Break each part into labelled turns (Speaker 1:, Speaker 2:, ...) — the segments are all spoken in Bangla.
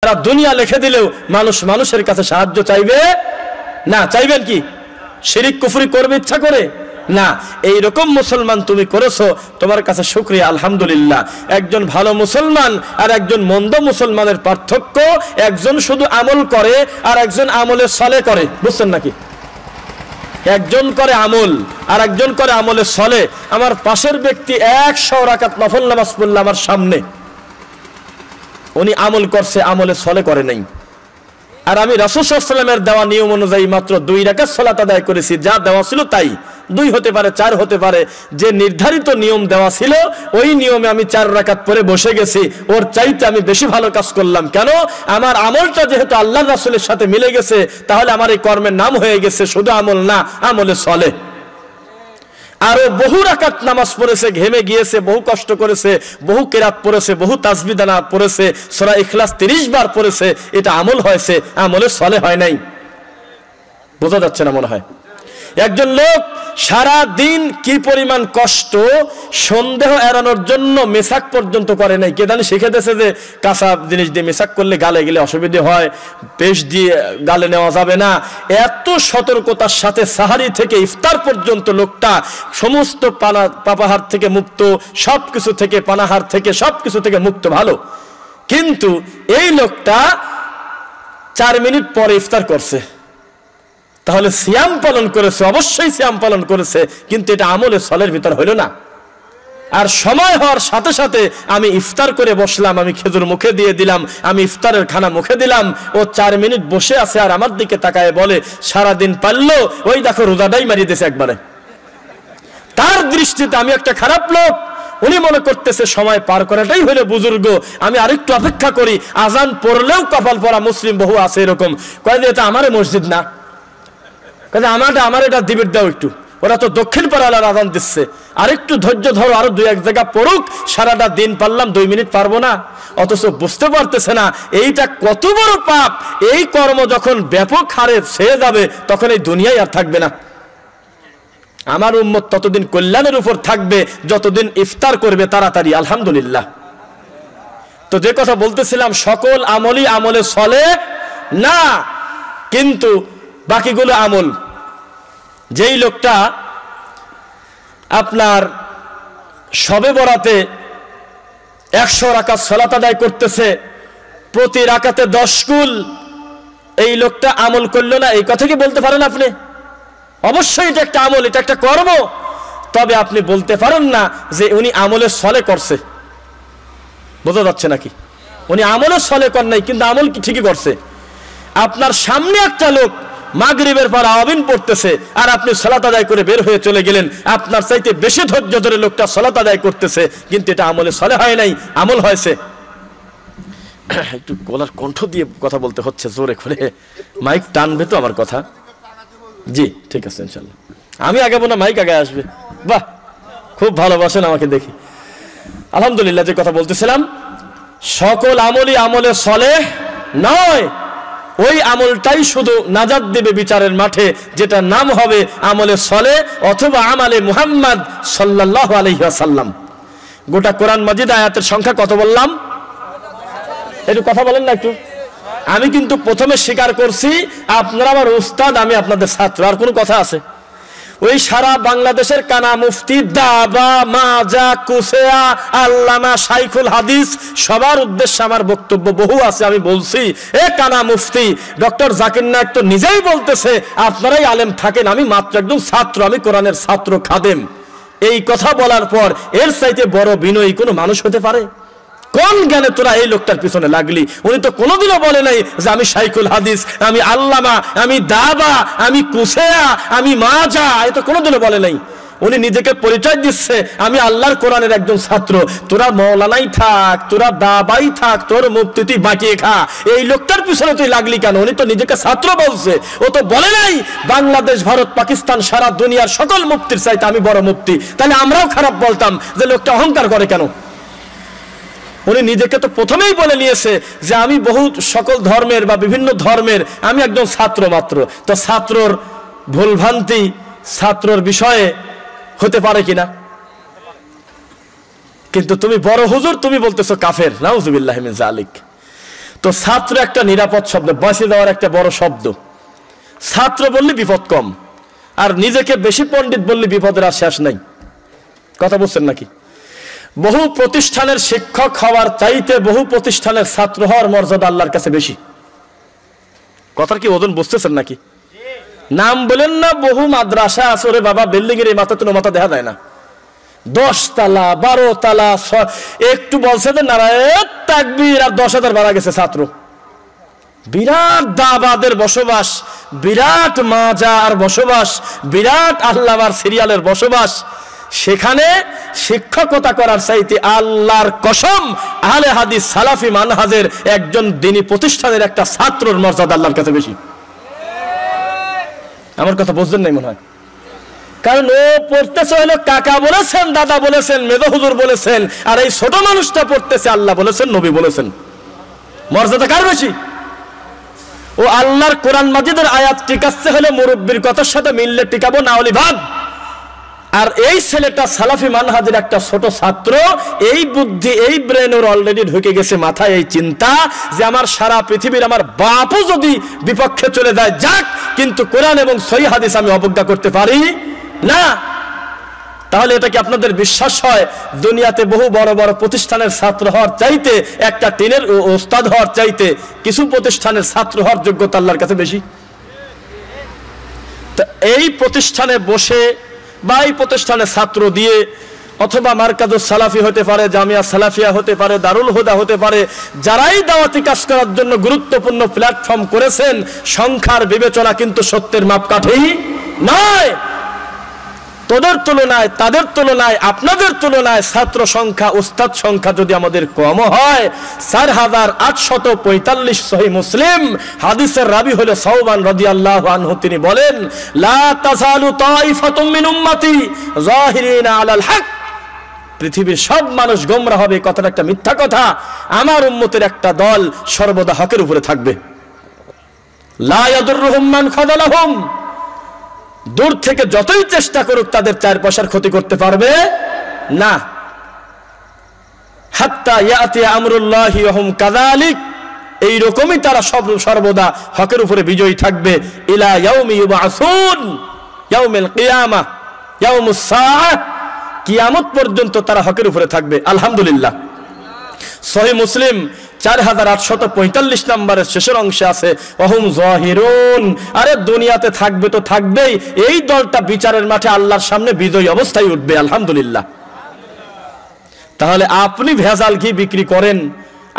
Speaker 1: সারা দুনিয়া লিখে দিলেও মানুষ মানুষের কাছে সাহায্য চাইবে না। চাইবেন কি? শিরিক কুফরি করবে ইচ্ছা করে না। এই রকম মুসলমান তুমি করেছো, তোমার কাছে শুকরিয়া, আলহামদুলিল্লাহ। একজন ভালো মুসলমান আর একজন মন্দ মুসলমানের পার্থক্য, একজন শুধু আমল করে আর একজন আমলে সলে করে, বুঝছেন নাকি? একজন করে আমল আর একজন করে আমলে সলে। আমার পাশের ব্যক্তি 100 রাকাত নফল নামাজ পড়ল আমার সামনে, উনি আমল করছে, আমলে সলে করে নাই। আর আমি রাসূল সাল্লাল্লাহু আলাইহি ওয়াসাল্লামের দেওয়া নিয়ম অনুযায়ী মাত্র 2 রাকাত সালাত আদায় করেছি। যা দেওয়া ছিল তাই, 2 হতে পারে 4 হতে পারে, যে নির্ধারিত নিয়ম দেওয়া ছিল ওই নিয়মে আমি 4 রাকাত পরে বসে গেছি। ওর চাইতে আমি বেশি ভালো কাজ করলাম। কেন? আমার আমলটা যেহেতু আল্লাহর রাসূলের সাথে মিলে গেছে, তাহলে আমার এই কর্মের নাম হয়ে গেছে শুধু আমল না, আমলে সলে। আরো বহু রাকাত নামাজ পড়েছে, ঘেমে গিয়েছে, বহু কষ্ট করেছে, বহু কেরাত পড়েছে, বহু তাসবিহ দানা পড়েছে, সূরা ইখলাস 30 বার পড়েছে। এটা আমল হয়েছে, আমলে সলে হয় নাই। বোঝা যাচ্ছে না মনে হয়? একজন লোক সারা দিন কি পরিমাণ কষ্ট, সন্দেহ এড়ানোর জন্য মেসাক পর্যন্ত করে নাই। কে জানি শিখে দিয়েছে যে কাঁচা জিনিস দিয়ে মেসাক করলে গালে গেলে অসুবিধা হয়, পেস্ট দিয়ে গালে নেওয়া যাবে না। এত সতর্কতার সাথে সাহারি থেকে ইফতার পর্যন্ত লোকটা সমস্ত পাপাহার থেকে মুক্ত, সবকিছু থেকে, পানাহার থেকে, সবকিছু থেকে মুক্ত, ভালো। কিন্তু এই লোকটা 4 মিনিট পরে ইফতার করছে, তাহলে সিয়াম পালন করেছে, অবশ্যই সিয়াম পালন করেছে, কিন্তু এটা আমলে সলের ভিতর হইল না। আর সময় হওয়ার সাথে সাথে আমি ইফতার করে বসলাম, আমি খেজুর মুখে দিয়ে দিলাম, আমি ইফতারের খানা মুখে দিলাম, ও 4 মিনিট বসে আছে আর আমার দিকে তাকায় বলে সারাদিন পারলো, ওই দেখো রোজাটাই মারিয়ে দিয়েছে একবারে। তার দৃষ্টিতে আমি একটা খারাপ লোক। উনি মনে করতেছে সময় পার করাটাই হলো বুজুর্গ, আমি আরেকটু অপেক্ষা করি, আজান পড়লেও কপাল পরা মুসলিম বহু আছে এরকম, কয় যে এটা আমারে মসজিদ না, আমার এটা দিবের দাও একটু, ওরা তো দক্ষিণ পাড়ালার আজান দিচ্ছে, আরেকটু ধৈর্য ধরো, আরো 2-1 জায়গা পড়ুক, সারাটা দিন পারলাম 2 মিনিট পারবো না। অথচ বুঝতে পারতেছে না এইটা কত বড় পাপ। এই কর্ম যখন ব্যাপক হারে ছেয়ে যাবে, তখন এই দুনিয়ায় আর থাকবে না। আমার উম্মত ততদিন কল্যাণের উপর থাকবে যতদিন ইফতার করবে তাড়াতাড়ি, আলহামদুলিল্লাহ। তো যে কথা বলতেছিলাম, সকল আমলই আমলে চলে না, কিন্তু বাকিগুলো আমল। যেই লোকটা আপনার শবে বরাতে 100 রাকাত সালাত আদায় করতেছে, প্রতি রাকাতে 10 কুল, এই লোকটা আমল করলো না, এই কথা কি বলতে পারেন আপনি? অবশ্যই এটা একটা আমল, এটা একটা কর্ম। তবে আপনি বলতে পারেন না যে উনি আমলে সলে করছে। বোঝা যাচ্ছে নাকি? উনি আমলে সলে কর নাই, কিন্তু আমল কি ঠিকই করছে। আপনার সামনে একটা লোক মাগরিবের পর আওয়াবিন পড়তেছে, আর আপনি সালাত আদায় করে বের হয়ে চলে গেলেন, আপনার চাইতে বেশি ধৈর্য ধরে লোকটা সালাত আদায় করতেছে, কিন্তু এটা আমলে সলে হয় নাই, আমল হয়েছে। একটু গলার কণ্ঠ দিয়ে কথা বলতে হচ্ছে, জোরে করে, মাইক টানবে তো আমার কথা? জি ঠিক আছে, ইনশাল্লাহ। আমি আগাবো না, মাইক আগে আসবে। বাহ, খুব ভালোবাসেন আমাকে দেখি, আলহামদুলিল্লাহ। যে কথা বলতেছিলাম, সকল আমলই আমলে সলে নয়, ওই আমলটাই শুধু নাজাত দেবে বিচারের মাঠে, যেটা নাম হবে আমলে সলে অথবা আমালে মুহাম্মদ সাল্লাল্লাহু আলাইহি ওয়াসাল্লাম। গোটা কোরআন মাজিদ আয়াতের সংখ্যা কত বললাম? একটু কথা বলেন না একটু। আমি কিন্তু প্রথমে স্বীকার করছি আপনারা আমার উস্তাদ, আমি আপনাদের ছাত্র। আর কোনো কথা আছে? ওই সারা বাংলাদেশের কানা মুফতি, দাবা, মাজা, কুসেয়া, আল্লামা, শাইখুল হাদিস, সবার উদ্দেশ্যে আমার বক্তব্য বহু আছে। আমি বলছি, এ কানা মুফতি ডক্টর জাকির নায়েক তো নিজেই বলতেছে আপনারাই আলেম থাকেন, আমি মাত্র একজন ছাত্র, আমি কোরআনের ছাত্র খাদেম। এই কথা বলার পর এর চাইতে বড় বিনয়ী কোনো মানুষ হতে পারে? কোন জ্ঞানে তোরা এই লোকটার পিছনে লাগলি? উনি তো কোনোদিনও বলে নাই যে আমি শাইখুল হাদিস, আমি আল্লামা, আমি দাবা, আমি কুসেয়া, আমি মাজা, এ তো কোনোদিনও বলে নাই। উনি নিজেকে পরিচয় দিচ্ছে আমি আল্লাহর কোরআনের একজন ছাত্র। তোরা মৌলানাই থাক, তোরা দাবাই থাক, তোর মুফতি তুই বাঁচিয়ে খা, এই লোকটার পিছনে তুই লাগলি কেন? উনি তো নিজেকে ছাত্র বলছে, ও তো বলে নাই বাংলাদেশ, ভারত, পাকিস্তান, সারা দুনিয়ার সকল মুফতির চাইতে আমি বড় মুফতি। তাহলে আমরাও খারাপ বলতাম যে লোকটা অহংকার করে কেন? উনি নিজেকে তো প্রথমেই বলে নিয়েছে যে আমি বহু সকল ধর্মের বা বিভিন্ন ধর্মের আমি একজন ছাত্র মাত্র। তো ছাত্রর ভুলভ্রান্তি ছাত্রর বিষয়ে হতে পারে কিনা? কিন্তু তুমি বড় হুজুর, তুমি বলতেছো কাফের, নাউজুবিল্লাহি মিন যালিক। তো ছাত্র একটা নিরাপদ শব্দ, বাঁচে দেওয়ার একটা বড় শব্দ। ছাত্র বললে বিপদ কম, আর নিজেকে বেশি পণ্ডিত বললে বিপদের আর শেষ নাই। কথা বুঝছেন নাকি? বহু প্রতিষ্ঠানের শিক্ষক হওয়ার চাইতে বহু প্রতিষ্ঠানের ছাত্র হওয়ার মর্যাদা আল্লাহর কাছে বেশি। কথার কি ওজন বুঝতেছেন নাকি? নাম বলেন না, বহু মাদ্রাসা আছে রে বাবা, বিল্ডিং এর এই মাথা তো মাথা দেখা যায় না, 10 তালা 12 তালা, একটু বলছে যে নারায়ণ তাকবীর আর 10,000 ভাড়া গেছে ছাত্র। বিরাট দাবাদের বসবাস, বিরাট মাজার বসবাস, বিরাট আল্লাহর সিরিয়ালের বসবাস। সেখানে শিক্ষকতা করার চাইতে আল্লাহর কসম আহলে হাদিস সালাফি মানহাজের একজন দ্বীনি প্রতিষ্ঠানের একটা ছাত্রর মর্যাদা আল্লাহর কাছে বেশি। আমার কথা বুঝলেন নাই মনে হয়? কারণ ও পড়তেছে হলো কাকা বলেছেন, দাদা বলেছেন, মেজো হুজুর বলেছেন, আর এই ছোট মানুষটা পড়তেছে আল্লাহ বলেছেন, নবী বলেছেন। মর্যাদা কার বেশি? ও আল্লাহর কোরআন মাজিদের আয়াত টিকাচ্ছে হলে মুরব্বির কথার সাথে মিললে টিকাবো, না হলে ভাব। আর এই ছেলেটা সালাফি মানহাজের একটা ছোট ছাত্র, এই বুদ্ধি এই ব্রেন ওর অলরেডি ঢুকে গেছে মাথায়, এই চিন্তা যে আমার সারা পৃথিবীর আমার বাপও যদি বিপক্ষে চলে যায় যাক, কিন্তু কোরআন এবং সহিহ হাদিস আমি অবজ্ঞা করতে পারি না। তাহলে এটা কি আপনাদের বিশ্বাস হয় দুনিয়াতে বহু বড় বড় প্রতিষ্ঠানের ছাত্র হওয়ার চাইতে একটা টিনের ওস্তাদ হওয়ার চাইতে কিছু প্রতিষ্ঠানের ছাত্র হওয়ার যোগ্যতা আল্লাহর কাছে বেশি? তো এই প্রতিষ্ঠানে বসে বা এই প্রতিষ্ঠানে ছাত্র দিয়ে, অথবা মারকাজুস সালাফি হতে পারে, জামিয়া সালাফিয়া হতে পারে, দারুল হুদা হতে পারে, যারাই দাওয়াতি কাজ করার জন্য গুরুত্বপূর্ণ প্ল্যাটফর্ম করেছেন, সংখ্যার বিবেচনা কিন্তু সত্যের মাপকাঠি নয়। তোদের তুলনায়, তাদের তুলনায়, আপনাদের তুলনায় ছাত্র সংখ্যা, উস্তাদ সংখ্যা যদি আমাদের কম হয়, 4845 সহিহ মুসলিম হাদিসের রাবি হলো সাওবান রাদিয়াল্লাহু আনহু, তিনি বলেন লা তাযালু তাইফাতুম মিন উম্মতি যাহিরিনা আলাল হক। পৃথিবীর সব মানুষ গোমরাহ হবে, কথাটা একটা মিথ্যা কথা। আমার উম্মতের একটা দল সর্বদা হকের উপরে থাকবে। লা ইয়াদুররুহুম মান খাযালাহুম, দূর থেকে যতই চেষ্টা করুক তাদের 4 পয়সার ক্ষতি করতে পারবে না। হাত্তা ইয়াতি আমরুল্লাহি ওয়া হুম কাযালিক, এই রকমই তারা সর্বদা হকের উপরে বিজয়ী থাকবে। ইলা ইয়াউমি ইউবআসুন, ইয়াউমুল কিয়ামা, ইয়াউমুস সাআহ, কিয়ামত পর্যন্ত তারা হকের উপরে থাকবে। আলহামদুলিল্লাহ। সহিহ মুসলিম 4845 নম্বরের শেষের অংশে আছে ওহুম যাহিরুন, আরে দুনিয়াতে থাকবে তো থাকবেই, এই দলটা বিচারের মাঠে আল্লাহর সামনে বিজয়ী অবস্থায় উঠবে। আলহামদুলিল্লাহ। তাহলে আপনি ভেজাল ঘি বিক্রি করেন,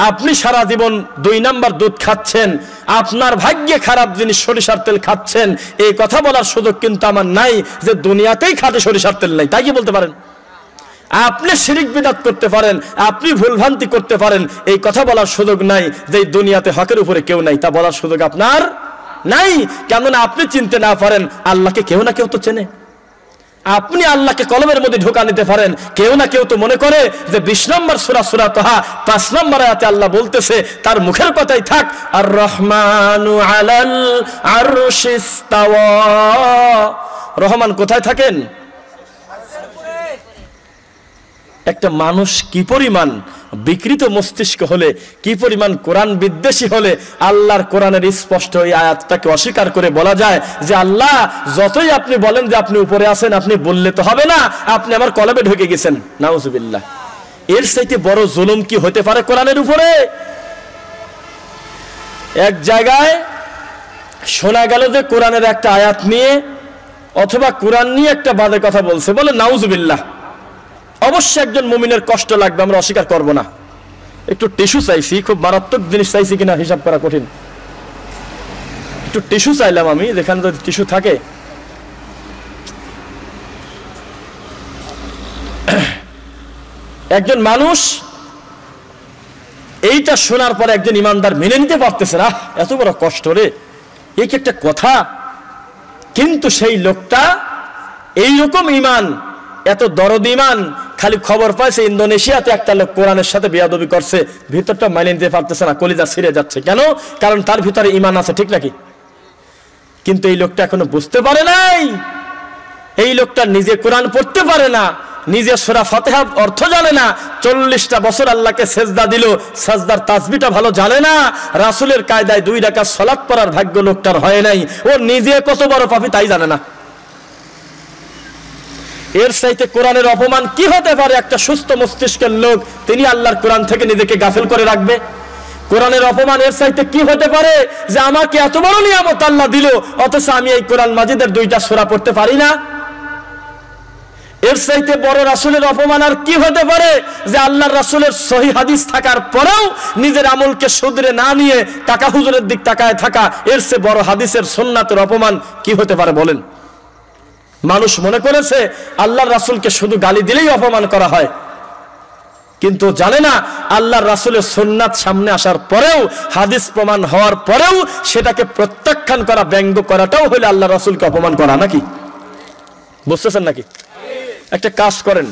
Speaker 1: আপনি সারা জীবন 2 নাম্বার দুধ খাচ্ছেন, আপনার ভাগ্যে খারাপ জিনিস সরিষার তেল খাচ্ছেন, এই কথা বলার সুযোগ কিন্তু আমার নাই যে দুনিয়াতেই খাঁটি সরিষার তেল নাই, তাই কি বলতে পারেন? আপনি শিরিক বিদআত করতে পারেন, আপনি ভুলভ্রান্তি করতে পারেন, এই কথা বলার সুযোগ নাই যে দুনিয়াতে হকের উপরে কেউ নাই, তা বলার সুযোগ আপনার নাই। কেননা আপনি চিনতে না পারেন, আল্লাহকে কেউ না কেউ তো চেনে। আপনি আল্লাহকে কলমের মধ্যে ঢোকা নিতে পারেন, কেউ না কেউ তো মনে করে যে 20 নম্বর সূরা তাহা 5 নম্বর আয়াতে আল্লাহ বলতেছে, তার মুখের কথাই থাক, আর রহমানু আলাল আরশিস তাওয়া, রহমান কোথায় থাকেন? একটা মানুষ কি পরিমাণ বিকৃত মস্তিষ্ক হলে, কি পরিমাণ কোরআন বিদ্বেষী হলে আল্লাহর কোরআনের স্পষ্ট এই আয়াতটাকে অস্বীকার করে বলা যায় যে আল্লাহ যতই আপনি বলেন যে আপনি উপরে আছেন, আপনি বললে তো হবে না, আপনি আমার কলবে ঢুকে গেছেন। নাউজুবিল্লাহ। এর চাইতে বড় জুলুম কি হতে পারে কোরআনের উপরে? এক জায়গায় শোনা গেল যে কোরআনের একটা আয়াত নিয়ে অথবা কোরআন নিয়ে একটা বাজে কথা বলছে, বলে নাউজুবিল্লাহ। অবশ্যই একজন মুমিনের কষ্ট লাগবে, আমরা অস্বীকার করব না। একটু টিস্যু চাইছি, খুব মারাত্মক জিনিস চাইছি কিনা হিসাব করা কঠিন। একটু টিস্যু চাইলাম আমি, যেখানে যদি টিস্যু থাকে। একজন মানুষ এইটা শোনার পরে একজন ইমানদার মেনে নিতে পারতেছে না, এত বড় কষ্ট রে, এই কি একটা কথা। কিন্তু সেই লোকটা এইরকম ইমান, এত দরদ ইমান, খালি খবর পাইছে ইন্দোনেশিয়াতে একটা লোক কোরআনের সাথে বেয়াদবি করছে, ভিতরটা মাইনে নিতে পারতেছে না, কলিজা ছিঁড়ে যাচ্ছে। কেন? কারণ তার ভিতরে ইমান আছে, ঠিক নাকি? কিন্তু এই লোকটা এখনো বুঝতে পারে নাই, এই লোকটা নিজে কোরআন পড়তে পারে না, নিজে সূরা ফাতিহা অর্থ জানে না, 40টা বছর আল্লাহকে সেজদা দিল, সাজদার তাসবিহটা ভালো জানে না, রাসূলের কায়দায় 2 রাকাত সালাত পড়ার ভাগ্য লোকটার হয় নাই, ও নিজে কত বড় পাপী তাই জানে না। এর চাইতে কোরআনের অপমান কি হতে পারে? একটা সুস্থ মস্তিষ্কের লোক তিনি আল্লাহর কোরআন থেকে নিজেকে গাফিল করে রাখবে? কোরআনের অপমান এর চাইতে কি হতে পারে যে আমাকে এত বড় নিয়ামত আল্লাহ দিল অথচ আমি এই কোরআন মাজিদের 2টা সূরা পড়তে পারি না? এর চাইতে বড় রাসূলের অপমান আর কি হতে পারে যে আল্লাহর রাসূলের সহিহ হাদিস থাকার পরেও নিজের আমলকে শুধরে না নিয়ে কাকা হুজুরের দিক তাকায় থাকা, এর চেয়ে বড় হাদিসের সুন্নাতের অপমান কি হতে পারে বলেন? মানুষ মনে করেছে আল্লাহর রাসূলকে শুধু গালি দিলেই অপমান করা হয়, কিন্তু জানে না আল্লাহর রাসূলের সুন্নাত সামনে আসার পরেও, হাদিস প্রমাণ হওয়ার পরেও সেটাকে প্রত্যাখ্যান করা, ব্যঙ্গ করাটাও হলো আল্লাহর রাসূলকে অপমান করা নাকি? বুঝতেছেন নাকি? একটা কাজ করেন,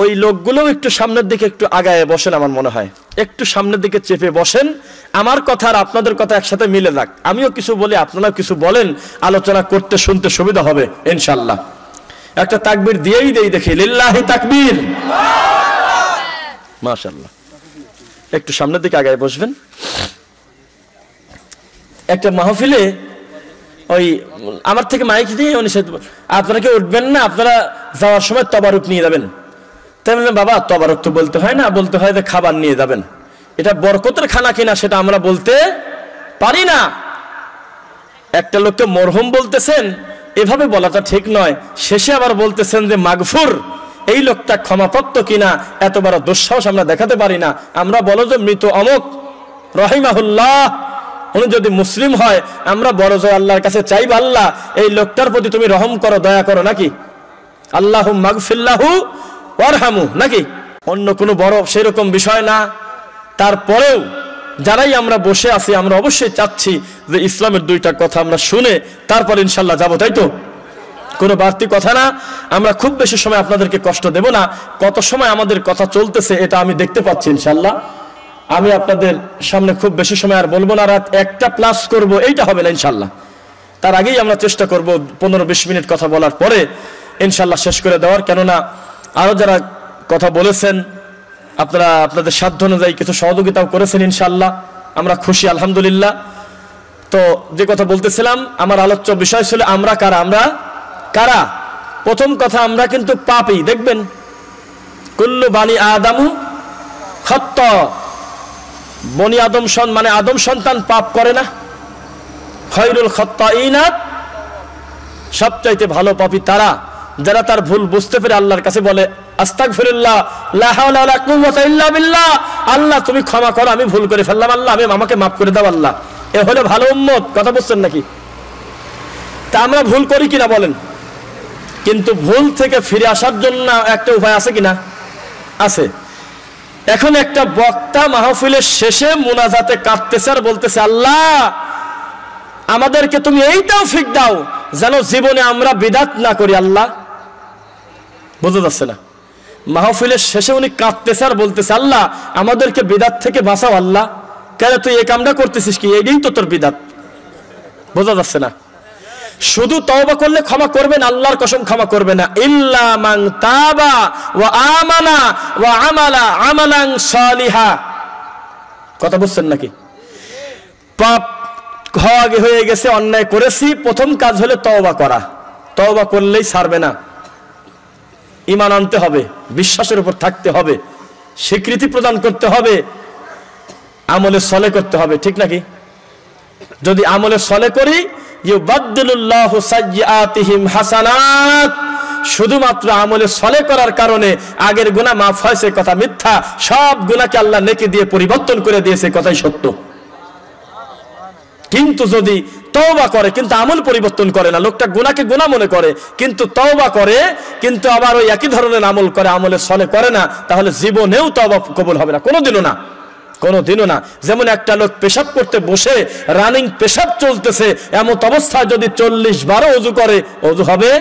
Speaker 1: ওই লোকগুলো একটু সামনের দিকে একটু আগায় বসেন, আমার মনে হয় একটু সামনের দিকে চেপে বসেন, আমার কথা আর আপনাদের কথা একসাথে মিলে যাক, আমিও কিছু বলি আপনারাও কিছু বলেন, আলোচনা করতে শুনতে সুবিধা হবে ইনশাআল্লাহ। একটা তাকবীর দিয়েই দেই দেখি, লিল্লাহি তাকবীর, মাশাআল্লাহ। একটু সামনের দিকে আগায় বসবেন। একটা মাহফিলে ওই আমার থেকে মাইক দিয়ে উনি আপনারা কি উঠবেন না, আপনারা যাওয়ার সময় তবারুক নিয়ে যাবেন। তাই বললাম বাবা তবারুক তো বলতে হয় না, বলতে হয় যে খাবার নিয়ে যাবেন, এটা বরকতের খানা কিনা সেটা আমরা বলতে পারি না। একটা লোককে মরহুম বলতেছেন, এভাবে বলাটা ঠিক নয়, শেষে আবার বলতেছেন যে মাগফুর, এই লোকটা ক্ষমাপ্রাপ্ত কিনা এত বড় দুঃসাহস আমরা দেখাতে পারি না। আমরা বলো যে মৃত অমুক রহিমাহুল্লাহ, উনি যদি মুসলিম হয় আমরা বড় জয় আল্লাহর কাছে চাইব, আল্লাহ এই লোকটার প্রতি তুমি রহম করো, দয়া করো, নাকি আল্লাহুম্মা মাগফিরলাহু ওয়ারহামু, নাকি অন্য কোনো বড় সেরকম বিষয় না। তারপরেও যারাই আমরা বসে আছি আমরা অবশ্যই চাচ্ছি যে ইসলামের 2টা কথা আমরা শুনে তারপর ইনশাআল্লাহ যাবো, তাই তো? কোনো বাড়তি কথা না, আমরা খুব বেশি সময় আপনাদেরকে কষ্ট দেব না, কত সময় আমাদের কথা চলতেছে এটা আমি দেখতে পাচ্ছি ইনশাআল্লাহ। আমি আপনাদের সামনে খুব বেশি সময় আর বলবো না, রাত 1টা প্লাস করব, এইটা হবে না ইনশাআল্লাহ। তার আগেই আমরা চেষ্টা করব 15-20 মিনিট কথা বলার পরে ইনশাআল্লাহ শেষ করে দেওয়ার, কেননা আরো যারা কথা বলেছেন আপনারা আপনাদের সাধ্য অনুযায়ী কিছু সহযোগিতাও করেছেন ইনশাআল্লাহ, আমরা খুশি আলহামদুলিল্লাহ। তো যে কথা বলতেছিলাম, আমার আলোচ্য বিষয় ছিল আমরা কারা। আমরা কারা? প্রথম কথা, আমরা কিন্তু পাপী। দেখবেন কুল্লু বানি আদামু খাত্তা, বনি আদম মানে আদম সন্তান পাপ করে না। খায়রুল খাত্তাইনা, সবচাইতে ভালো পাপী তারা যারা তার ভুল বুঝতে পেরে আল্লাহর কাছে বলে আস্তাগফিরুল্লাহ, লা হাওলা ওয়ালা কুওয়াতা ইল্লা বিল্লাহ, আল্লাহ তুমি ক্ষমা করো, আমি ভুল করে ফেললাম, আল্লাহ আমাকে মাফ করে দাও আল্লাহ। এ হলো ভালো উম্মত। কথা বুঝছেন নাকি? তা আমরা ভুল করি কিনা বলেন? কিন্তু ভুল থেকে ফিরে আসার জন্য একটা উপায় আছে কিনা? আছে। এখন একটা বক্তা মাহফিলের শেষে মুনাজাতে কাঁদতেছে আর বলতেছে, আল্লাহ আমাদেরকে তুমি এই তৌফিক দাও যেন জীবনে আমরা বিদআত না করি। আল্লাহ, বোঝা যাচ্ছে না? মাহফিলের শেষে উনি কাঁদতেছে আর বলতেছে, আল্লাহ আমাদেরকে বিদআত থেকে বাঁচাও। আল্লাহ, কেন তুই এই কামটা করতেছিস কি? এইটাই তো তোর বিদআত। বোঝা যাচ্ছে না? শুধু তওবা করলে ক্ষমা করবেন, আল্লাহর কসম ক্ষমা করবে না। ইল্লা মান তাবা ওয়া আমানা ওয়া আমালা আমালান সালিহা। কথা বুঝছেন নাকি? পাপ হয়ে গেছে, অন্যায় করেছি, প্রথম কাজ হলো তওবা করা। তওবা করলেই ছাড়বে না, ঈমান আনতে হবে, বিশ্বাসের উপর থাকতে হবে, স্বীকৃতি প্রদান করতে হবে, আমলে সলে করতে হবে, ঠিক নাকি? যদি আমলে সলে করি, ইউবাদদিলুল্লাহু সাইয়্যাতিহিম হাসানাত, শুধুমাত্র আমলে সলে করার কারণে আগের গুনাহ মাফ হয়েছে কথা মিথ্যা, সব গুনাহকে আল্লাহ নেকি দিয়ে পরিবর্তন করে দিয়েছে, কথাই সত্য। কিন্তু যদি তওবা করে কিন্তু আমল পরিবর্তন করে না, লোকটা গুনাহকে গুনাহ মনে করে কিন্তু তওবা করে, কিন্তু আবার ওই একই ধরনের আমল করে, আমলে সলে করে না, তাহলে জীবনেও তওবা কবুল হবে না, কোনোদিনও না, কোনোদিনও না। যেমন একটা লোক পেশাব করতে বসে রানিং পেশাব চলতেছে, এমন অবস্থায় যদি 40 বারও ওযু করে, ওযু হবে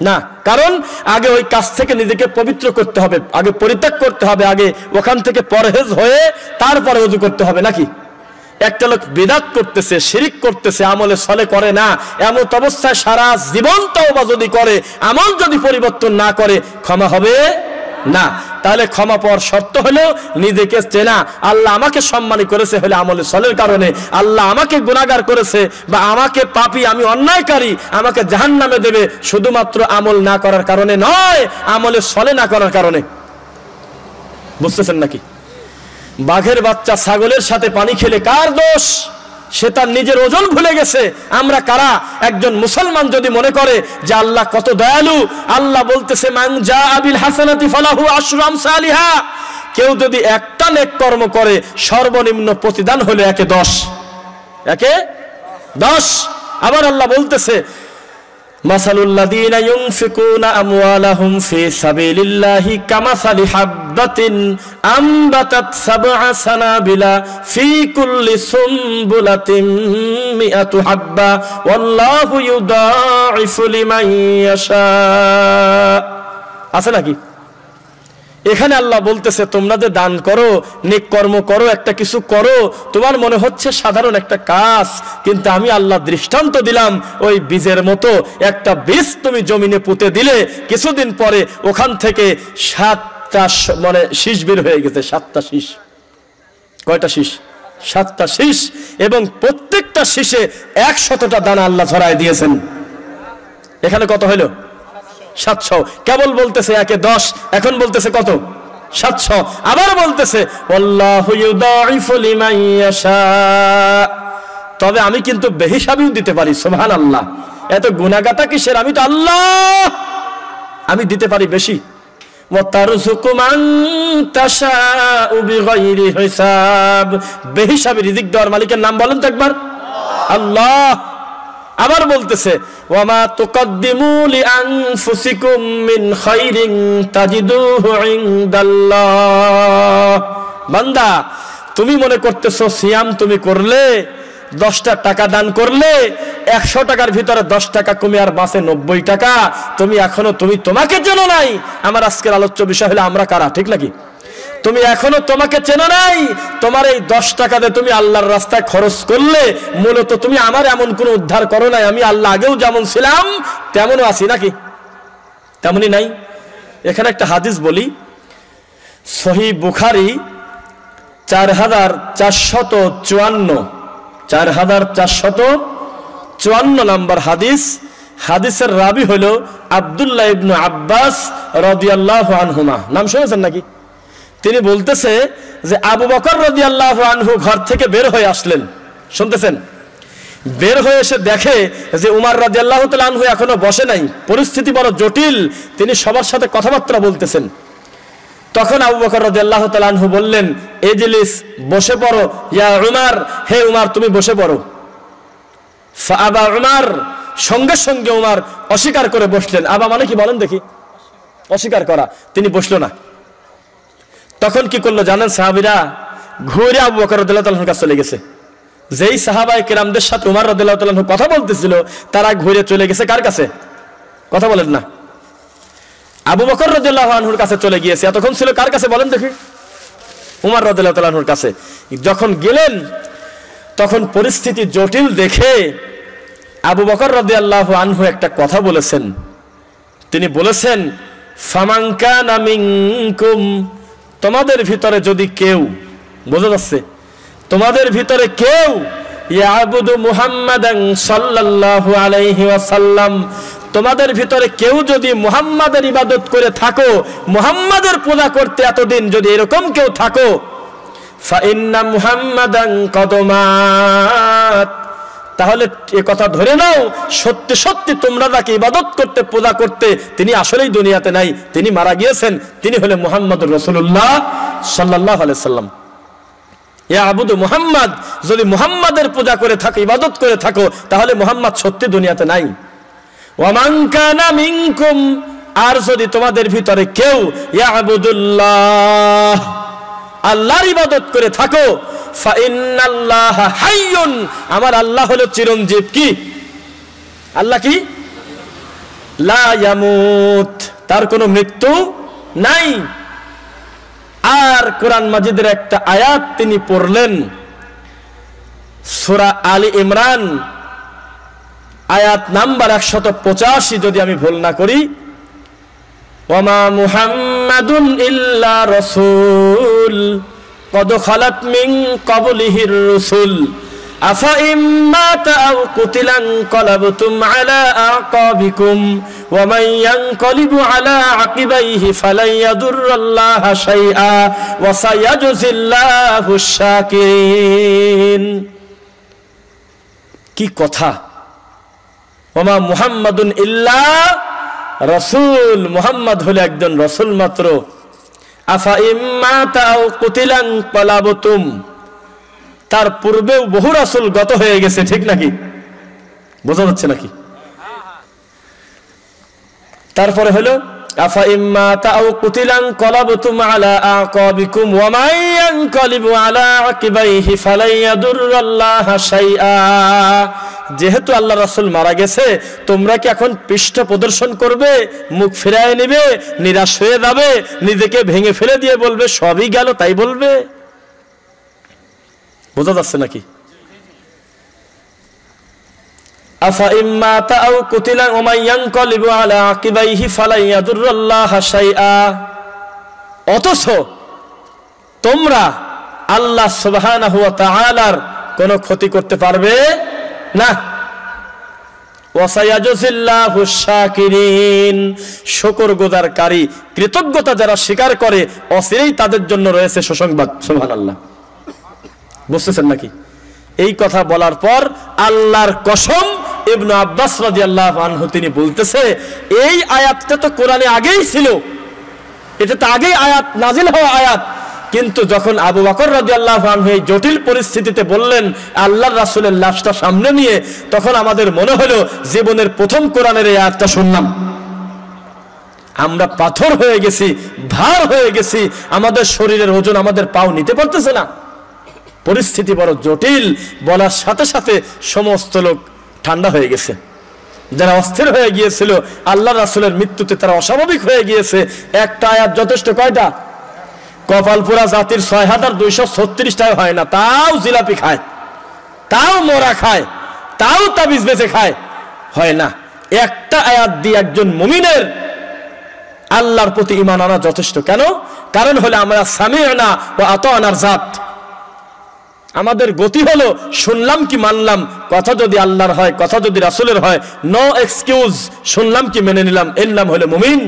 Speaker 1: না। কারণ আগে ওই কাজ থেকে নিজেকে পবিত্র করতে হবে, আগে পরিত্যাগ করতে হবে, আগে ওখান থেকে পরহেজ হয়ে তারপরে ওযু করতে হবে, নাকি? একটা লোক বিদআত করতেছে, শিরিক করতেছে, আমলে সলে করে না, এমন অবস্থায় সারা জীবন তওবা যদি করে, আমল যদি পরিবর্তন না করে, ক্ষমা হবে না। তাহলে ক্ষমা পাওয়ার শর্ত হলো নিজেকে চেনা। আল্লাহ আমাকে সম্মানী করেছে হলে আমলে সলের কারণে, আল্লাহ আমাকে গুনাহগার করেছে বা আমাকে পাপী, আমি অন্যায়কারী, আমাকে জাহান্নামে দেবে শুধুমাত্র আমল না করার কারণে নয়, আমলে সলে না করার কারণে। বুঝতেছেন নাকি? বাঘের বাচ্চা ছাগলের সাথে পানি খেলে কার দোষ? সে তার নিজের ওজন ভুলে গেছে। আমরা কারা? একজন মুসলমান যদি মনে করে যে আল্লাহ কত দয়ালু, আল্লাহ বলতেছে মান জাআ বিল হাসানাতি ফালাহু আশরু আমসালিহা, কেউ যদি একটা নেক কর্ম করে সর্বনিম্ন প্রতিদান হলো 1 এ 10, 1 এ 10। আবার আল্লাহ বলতেছে মাসালুল্লাযীনা ইউনফিকুনা আমওয়ালাহুম ফি সাবিলিল্লাহি কামাসালি হাববাতিন আমবাতাত সাবআ সানাবিলা ফি কুল্লি সুমবুলাতিন মিআতু হাব্বা ওয়াল্লাহু ইউদাঈফু লিমান ইয়াশা। আছে নাকি? এখানে আল্লাহ বলতেছে তোমরা যে দান করো, নেক কর্ম করো, একটা কিছু করো, তোমার মনে হচ্ছে সাধারণ একটা কাজ, কিন্তু আমি আল্লাহ দৃষ্টান্ত দিলাম ওই বীজের মতো। একটা বীজ তুমি জমিনে পুঁতে দিলে, কিছুদিন পরে ওখান থেকে 7টা মানে শীষ বের হয়ে গেছে। 7টা শীষ। কয়টা শীষ? 7টা শীষ। এবং প্রত্যেকটা শীষে 100টা দানা আল্লাহ ছড়ায় দিয়েছেন। এখানে কত হইল? 700। কেবল বলতেছে 1 এ 10, এখন বলতেছে কত? 700। আবার বলতেছে আল্লাহু ইউদাঈফু লিমান ইয়াশা, তবে আমি কিন্তু বেহিসাবিও দিতে পারি। সুবহানাল্লাহ। এত গুনাহগাতা কিসের? আমি তো আল্লাহ, আমি দিতে পারি বেশি। ওয়া তারযুকু মান তাশাউ বিগাইরি হিসাব, বেহিসাবি রিজিক দেওয়ার মালিকের নাম বলেন তো একবার, আল্লাহ। আবার বলতেছে ওয়ামা তুকদ্দিমু লিআনফুসিকুম মিন খাইরিন তাজিদুহু ইনদাল্লাহ। বান্দা, তুমি মনে করতেছো সিয়াম তুমি করলে, 10টা টাকা দান করলে, 100 টাকার ভিতরে 10 টাকা কমে আর বাঁচে 90 টাকা। তুমি এখনো তোমাকে চেনো নাই। আমার আজকের আলোচ্য বিষয় হলো আমরা কারা, ঠিক নাকি? তুমি এখনো তোমাকে চেনো নাই। তোমার এই 10 টাকা দিয়ে তুমি আল্লাহর রাস্তায় খরচ করলে মূলত তুমি আমার এমন কোনো উদ্ধার করো নাই। আমি আল্লাহ আগেও যেমন ছিলাম তেমনও আছি, নাকি? তেমনই নাই। এখানে একটা হাদিস বলি, সহিহ বুখারী 4454, 4454 নম্বর হাদিস। হাদিসের রাবি হলো আব্দুল্লাহ ইবনে আব্বাস রাদিয়াল্লাহু আনহুমা। নাম শুনেছেন নাকি? তিনি বলতেছে যে আবু বকর রাদিয়াল্লাহু আনহু ঘর থেকে বের হয়ে আসলেন। শুনতেছেন? বের হয়ে এসে দেখে যে উমর রাদিয়াল্লাহু তাআলা আনহু এখনো বসে নাই, পরিস্থিতি বড় জটিল, তিনি সবার সাথে কথাবার্তা বলতেছেন। তখন আবু বকর রাদিয়াল্লাহু তাআলা আনহু বললেন ইজলিস, বসে পড়ো, ইয়া উমর, হে উমর তুমি বসে পড়ো। ফাআবা উমর, সঙ্গে সঙ্গে উমর অস্বীকার করে বসলেন। আবা মানে কি বলেন দেখি? অস্বীকার করা। তিনি বসলো না। তখন কি করলো জানেন? সাহাবীরা ঘুরে আবু বকর রাদিয়াল্লাহু তাআলার কাছে চলে গেছে। যেই সাহাবায়ে কেরামদের সাথে উমর রাদিয়াল্লাহু তাআলা কথা বলতেছিল, তারা ঘুরে চলে গেছে কার কাছে? কথা বলেন না। আবু বকর রাদিয়াল্লাহু আনহুর কাছে চলে গিয়েছে। এতক্ষণ ছিল কার কাছে বলেন দেখি? উমর রাদিয়াল্লাহু তাআলা আনহুর কাছে। যখন গেলেন তখন পরিস্থিতি জটিল দেখে আবু বকর রাদিয়াল্লাহু আনহু একটা কথা বলেছেন। তিনি বলেছেন ফামান কানা মিনকুম, তোমাদের ভিতরে যদি কেউ, বোঝা যাচ্ছে, তোমাদের ভিতরে কেউ ইয়াবুদু মুহাম্মাদান সাল্লাল্লাহু আলাইহি ওয়াসাল্লাম, তোমাদের ভিতরে কেউ যদি মুহাম্মাদের ইবাদত করে থাকো, মুহাম্মাদের পূজা করতে এতদিন যদি এরকম কেউ থাকো, ফা ইন্না মুহাম্মাদান কদ মাত, তাহলে এ কথা ধরে নাও সত্যি সত্যি তোমরা যাকে ইবাদত করতে পূজা করতে তিনি আসলেই দুনিয়াতে নাই, তিনি মারা গিয়েছেন। তিনি হলেন মুহাম্মদুর রাসূলুল্লাহ সাল্লাল্লাহু আলাইহি সাল্লাম। ইয়া আবুদু মুহাম্মদ, যদি মুহাম্মাদের পূজা করে থাকো, ইবাদত করে থাকো, তাহলে মুহাম্মদ সত্যি দুনিয়াতে নাই। ওয়া মান কানা মিনকুম, আর যদি তোমাদের ভিতরে কেউ ইয়াবুদুল্লাহ, আল্লাহর ইবাদত করে থাকো, ফা ইন্নাল্লাহা হাইয়ুন, আমার আল্লাহ হলো চিরঞ্জীব। কি? আল্লাহ কি? লা ইয়ামুত, তার কোনো মৃত্যু নাই। আর কোরআন মাজিদের একটা আয়াত তিনি পড়লেন, সূরা আলী ইমরান আয়াত নাম্বার 185 যদি আমি ভুল না করি, ওয়ামা মুহাম্মাদুন ইল্লা রাসূল কদ খালাত মিন ক্বাবলিহির রাসূল আফা ইম্মাতা আও কুতিলান ক্বালাবতুম আলা আকাবিকুম ওয়া মান ইয়ানকালিবু আলা আকিবাইহি ফালান ইয়াদুররাল্লাহা শাইআ ওয়া সায়াজজিল্লাহু শাকিরিন। কি কথা! ওমা মুহাম্মাদুন ইল্লা রাসূল, মুহাম্মদ হলো একজন রাসূল মাত্র। আফা ইম্মাতা আও কুতিলান ক্বালাবতুম, তার পূর্বেও বহু রাসূল গত হয়ে গেছে, ঠিক নাকি? বোঝা যাচ্ছে নাকি? তারপরে হলো আফা ইম্মাতা আও কুতিলান ক্বালাবতুম আলা আকাবিকুম ওয়া মান ইয়ানকালিবু আলা আকিবাইহি ফালান ইয়াদুররাল্লাহা শাইআ। যেহেতু আল্লাহ রাসূল মারা গেছে, তোমরা কি এখন পৃষ্ঠ প্রদর্শন করবে, মুখ ফিরায় নেবে, নিরাশ হয়ে যাবে, নিজেকে ভেঙে ফেলে দিয়ে বলবে সবই গেল, তাই বলবে? বোঝা যাচ্ছে নাকি? আফা ইম্মাতা আও কুতিলা ওয়া মান ইয়ানকালিবু আলা আকিবাইহি ফালান ইয়াদুররাল্লাহা শাইআ। অথচ তোমরা আল্লাহ সুবহানাহু ওয়া তাআলার কোনো ক্ষতি করতে পারবে না। ওয়া সায়াজজিল্লাহু শাকিরিন, শুকরগুজারকারী, কৃতজ্ঞতা যারা স্বীকার করে অচিরেই তাদের জন্য রয়েছে সুসংবাদ। সুবহানাল্লাহ। বুঝতেছেন নাকি? এই কথা বলার পর আল্লাহর কসম, ইবনে আব্বাস রাদিয়াল্লাহু আনহু তিনি বলতেছে, এই আয়াতটা তো কোরআনে আগেই ছিল, এটা তো আগেই আয়াত নাজিল হওয়া আয়াত, কিন্তু যখন আবু বকর রাদিয়াল্লাহু আনহু এই জটিল পরিস্থিতিতে বললেন আল্লাহর রাসূলের লাশটা সামনে নিয়ে, তখন আমাদের মনে হলো জীবনের প্রথম কোরআনের এই আয়াতটা শুনলাম। আমরা পাথর হয়ে গেছি, ভার হয়ে গেছি, আমাদের শরীরের ওজন আমাদের পাও নিতে পারতেছে না। পরিস্থিতি বড় জটিল, বলার সাথে সাথে সমস্ত লোক ঠান্ডা হয়ে গেছে। যারা অস্থির হয়ে গিয়েছিল আল্লাহ রাসূলের মৃত্যুতে, তারা অস্বাভাবিক হয়ে গিয়েছে। একটা আয়াত যথেষ্ট। কয়টা? কপালপুরা জাতির ৬,২৩৬টায় হয় না, তাও জিলাপি খায়, তাও মোরা খায়, তাও তাবিজ বেচে খায়, হয় না। একটা আয়াত দিয়ে একজন মুমিনের আল্লাহর প্রতি ঈমান আনা যথেষ্ট। কেন? কারণ হলো আমরা সামি'না ওয়া আতা'নার জাত। আমাদের গতি হলো শুনলাম কি মানলাম। কথা যদি আল্লাহর হয়, কথা যদি রাসূলের হয়, নো এক্সকিউজ, শুনলাম কি মেনে নিলাম, এর নাম হলো মুমিন।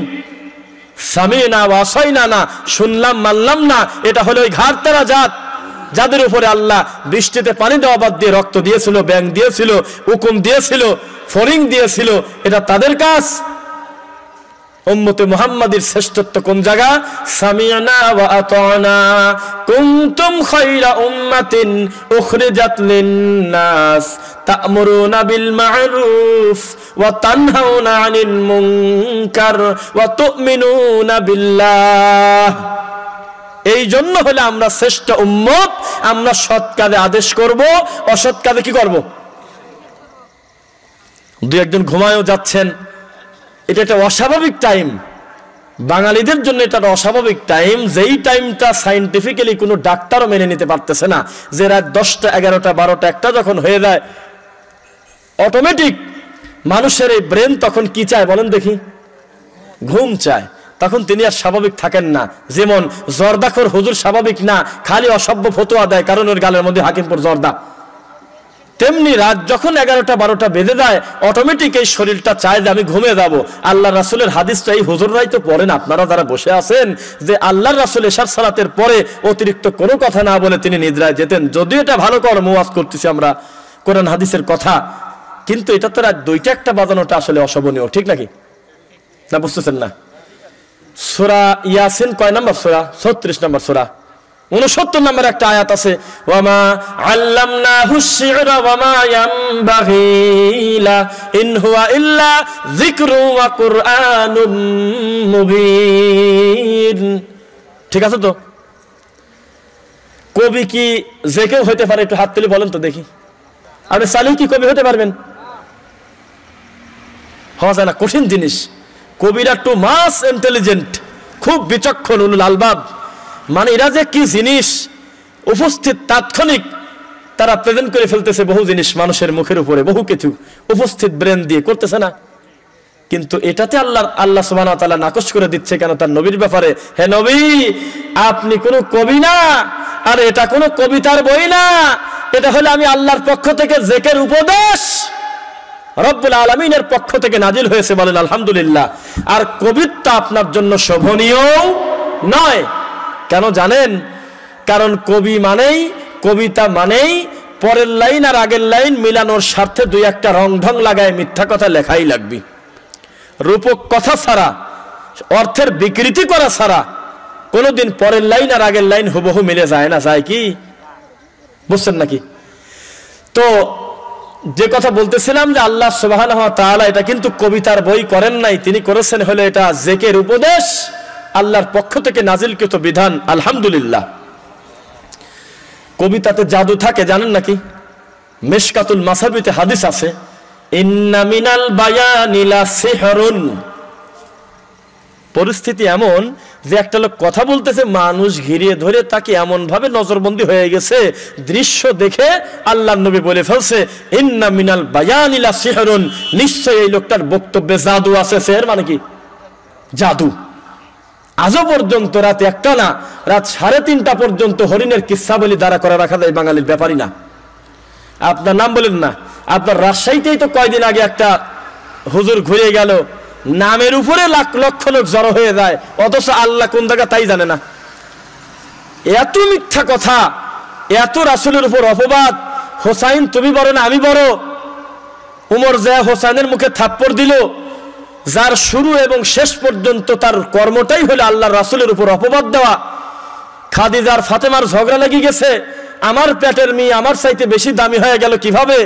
Speaker 1: সামি'না ওয়া আসাইনা না, শুনলাম মানলাম না, এটা হলো ওই ঘাড়তেরা জাত যাদের উপরে আল্লাহ বৃষ্টিতে পানি দেওয়া বাদ দিয়ে রক্ত দিয়েছিল, ব্যাং দিয়েছিল, হুকুম দিয়েছিল, ফরিং দিয়েছিল, এটা তাদের কাজ। উম্মতে মুহাম্মাদীর শ্রেষ্ঠত্ব কোন জায়গা? সামি'না ওয়া আতা'না কুনতুম খায়রা উম্মাতিন উখরিজাত লিন-নাস তা'মুরুনা বিল মা'রুফ ওয়া তানহাউনা আনিল মুনকার ওয়া তু'মিনুনা বিল্লাহ। এই জন্য হলে আমরা শ্রেষ্ঠ উম্মত। আমরা সৎ কাজে আদেশ করব, অসৎ কাজে কি করব? দুই একজন ঘুমায়ও যাচ্ছেন, এটা একটা অস্বাভাবিক টাইম। বাঙালিদের জন্য এটা অস্বাভাবিক টাইম, যেই টাইমটা সাইন্টিফিক্যালি কোনো ডাক্তারও মেনে নিতে পারতেছে না, যে রাত 10টা 11টা 12টা 1টা যখন হয়ে যায়, অটোমেটিক মানুষের এই ব্রেন তখন কি চায় বলেন দেখি? ঘুম চায়। তখন তিনি আর স্বাভাবিক থাকেন না। যেমন জর্দাখোর হুজুর স্বাভাবিক না, খালি অসভ্য ফতোয়া দেয় কারণ ওর গালের মধ্যে হাকিমপুর জর্দা। তেমনি রাত যখন 11টা 12টা বেজে যায়, অটোমেটিক এই শরীরটা চায় যে আমি ঘুমিয়ে যাব। আল্লাহ রাসূলের হাদিসটা এই হুজুররাই তো পড়েন, আপনারা যারা বসে আছেন, যে আল্লাহর রাসূল এশার সালাতের পরে অতিরিক্ত কোনো কথা না বলে তিনি নিদ্রায় যেতেন। যদিও এটা ভালো কর্ম, ওয়াজ করতেছি আমরা কোরআন হাদিসের কথা, কিন্তু এটা তো রাত 2টা 1টা বাজানোটা আসলে অশোভনীয়, ঠিক নাকি? না বুঝতেছেন না? সূরা ইয়াসিন কয় নম্বর সূরা? 36 নম্বর সূরা, 69 নম্বর একটা আয়াত আছে, ওয়ামা আল্লামনাহু শি'রা ওয়ামা ইয়ানবাগি লা ইন হুয়া ইল্লা যিকরু ওয়া কুরআনুম মুবিন। ঠিক আছে তো? কবি কি যে কেউ হতে পারে? একটু হাত তুলে বলেন তো দেখি। আপনি চাইলেই কি কবি হতে পারবেন? হওয়া যায় না, কঠিন জিনিস। কবিরা টু মাস ইন্টেলিজেন্ট, খুব বিচক্ষণ, উলুল আলবাব। মানে এরা যে কি জিনিস, উপস্থিত তাৎক্ষণিক তারা প্রেজেন্ট করে ফেলতেছে বহু জিনিস মানুষের মুখের উপরে, বহু কিছু উপস্থিত ব্রেন দিয়ে করতেছে না। কিন্তু এটাতে আল্লাহ সুবহানাহু ওয়া তাআলা নাকচ করে দিচ্ছে কেন? তার নবীর ব্যাপারে, হে নবী আপনি কোনো কবি না, আর এটা কোনো কবিতার বই না, এটা হলো আমি আল্লাহর পক্ষ থেকে জেকের উপদেশ, রব্বুল আলামিনের পক্ষ থেকে নাজিল হয়েছে, বলেন আলহামদুলিল্লাহ। আর কবিতা আপনার জন্য শোভনীয় নয়। কেন জানেন? কারণ কবি মানেই, কবিতা মানেই পরের লাইন আর আগের লাইন মিলানোর স্বার্থে দুই একটা রং ঢং লাগায় মিথ্যা কথা লেখাই লাগবে। রূপক কথা ছাড়া, অর্থের বিকৃতি করা ছাড়া কোনোদিন পরের লাইন আর আগের লাইন হুবহু মিলে যায় না, যায় কি? বুঝছেন নাকি? তো যে কথা বলতেছিলাম যে আল্লাহ সুবহানাহু ওয়া তাআলা এটা কিন্তু কবিতার বই করেন নাই, তিনি করেছেন হলো এটা জেকের উপদেশ, আল্লাহর পক্ষ থেকে নাজিলকৃত বিধান, আলহামদুলিল্লাহ। কবিতাতে জাদু থাকে জানেন নাকি? মিশকাতুল মাসাবিতে হাদিস আছে, ইন্না মিনাল বায়ানি লা সিহরুন। পরিস্থিতি এমন যে একটা লোক কথা বলতেছে, মানুষ ঘিরিয়ে ধরে তাকে এমন ভাবে নজরবন্দি হয়ে গেছে, দৃশ্য দেখে আল্লাহর নবী বলে ফেলছে ইন্না মিনাল বায়ানি লা সিহরুন, নিশ্চয়ই এই লোকটার বক্তব্যে জাদু আছে। সিহর মানে কি? জাদু। আজও পর্যন্ত রাত একটা না, রাত 3:30 পর্যন্ত হরিণের কিচ্ছা বলি দাঁড়া করা রাখা যায় বাঙালির ব্যাপারই না। আপনার নাম বলেন না, আপনার রাজশাহীতেই তো কয়দিন আগে একটা হুজুর ঘুরে গেল, নামের উপরে লাখ লক্ষ লোক জড়ো হয়ে যায়, অথচ আল্লাহ কোন জায়গা তাই জানে না। এত মিথ্যা কথা, এত রাসূলের উপর অপবাদ। হোসাইন তুমি বড় না আমি বড়, উমর যা হোসাইনের মুখে থাপ্পড় দিল, যার শুরু এবং শেষ পর্যন্ত তার কর্মটাই হলো আল্লাহর রাসূলের উপর অপবাদ দেওয়া। খাদিজার ফাতেমার ঝগড়া লেগে গেছে, আমার পেটের মেয়ে আমার চাইতে বেশি দামি হয়ে গেল কিভাবে?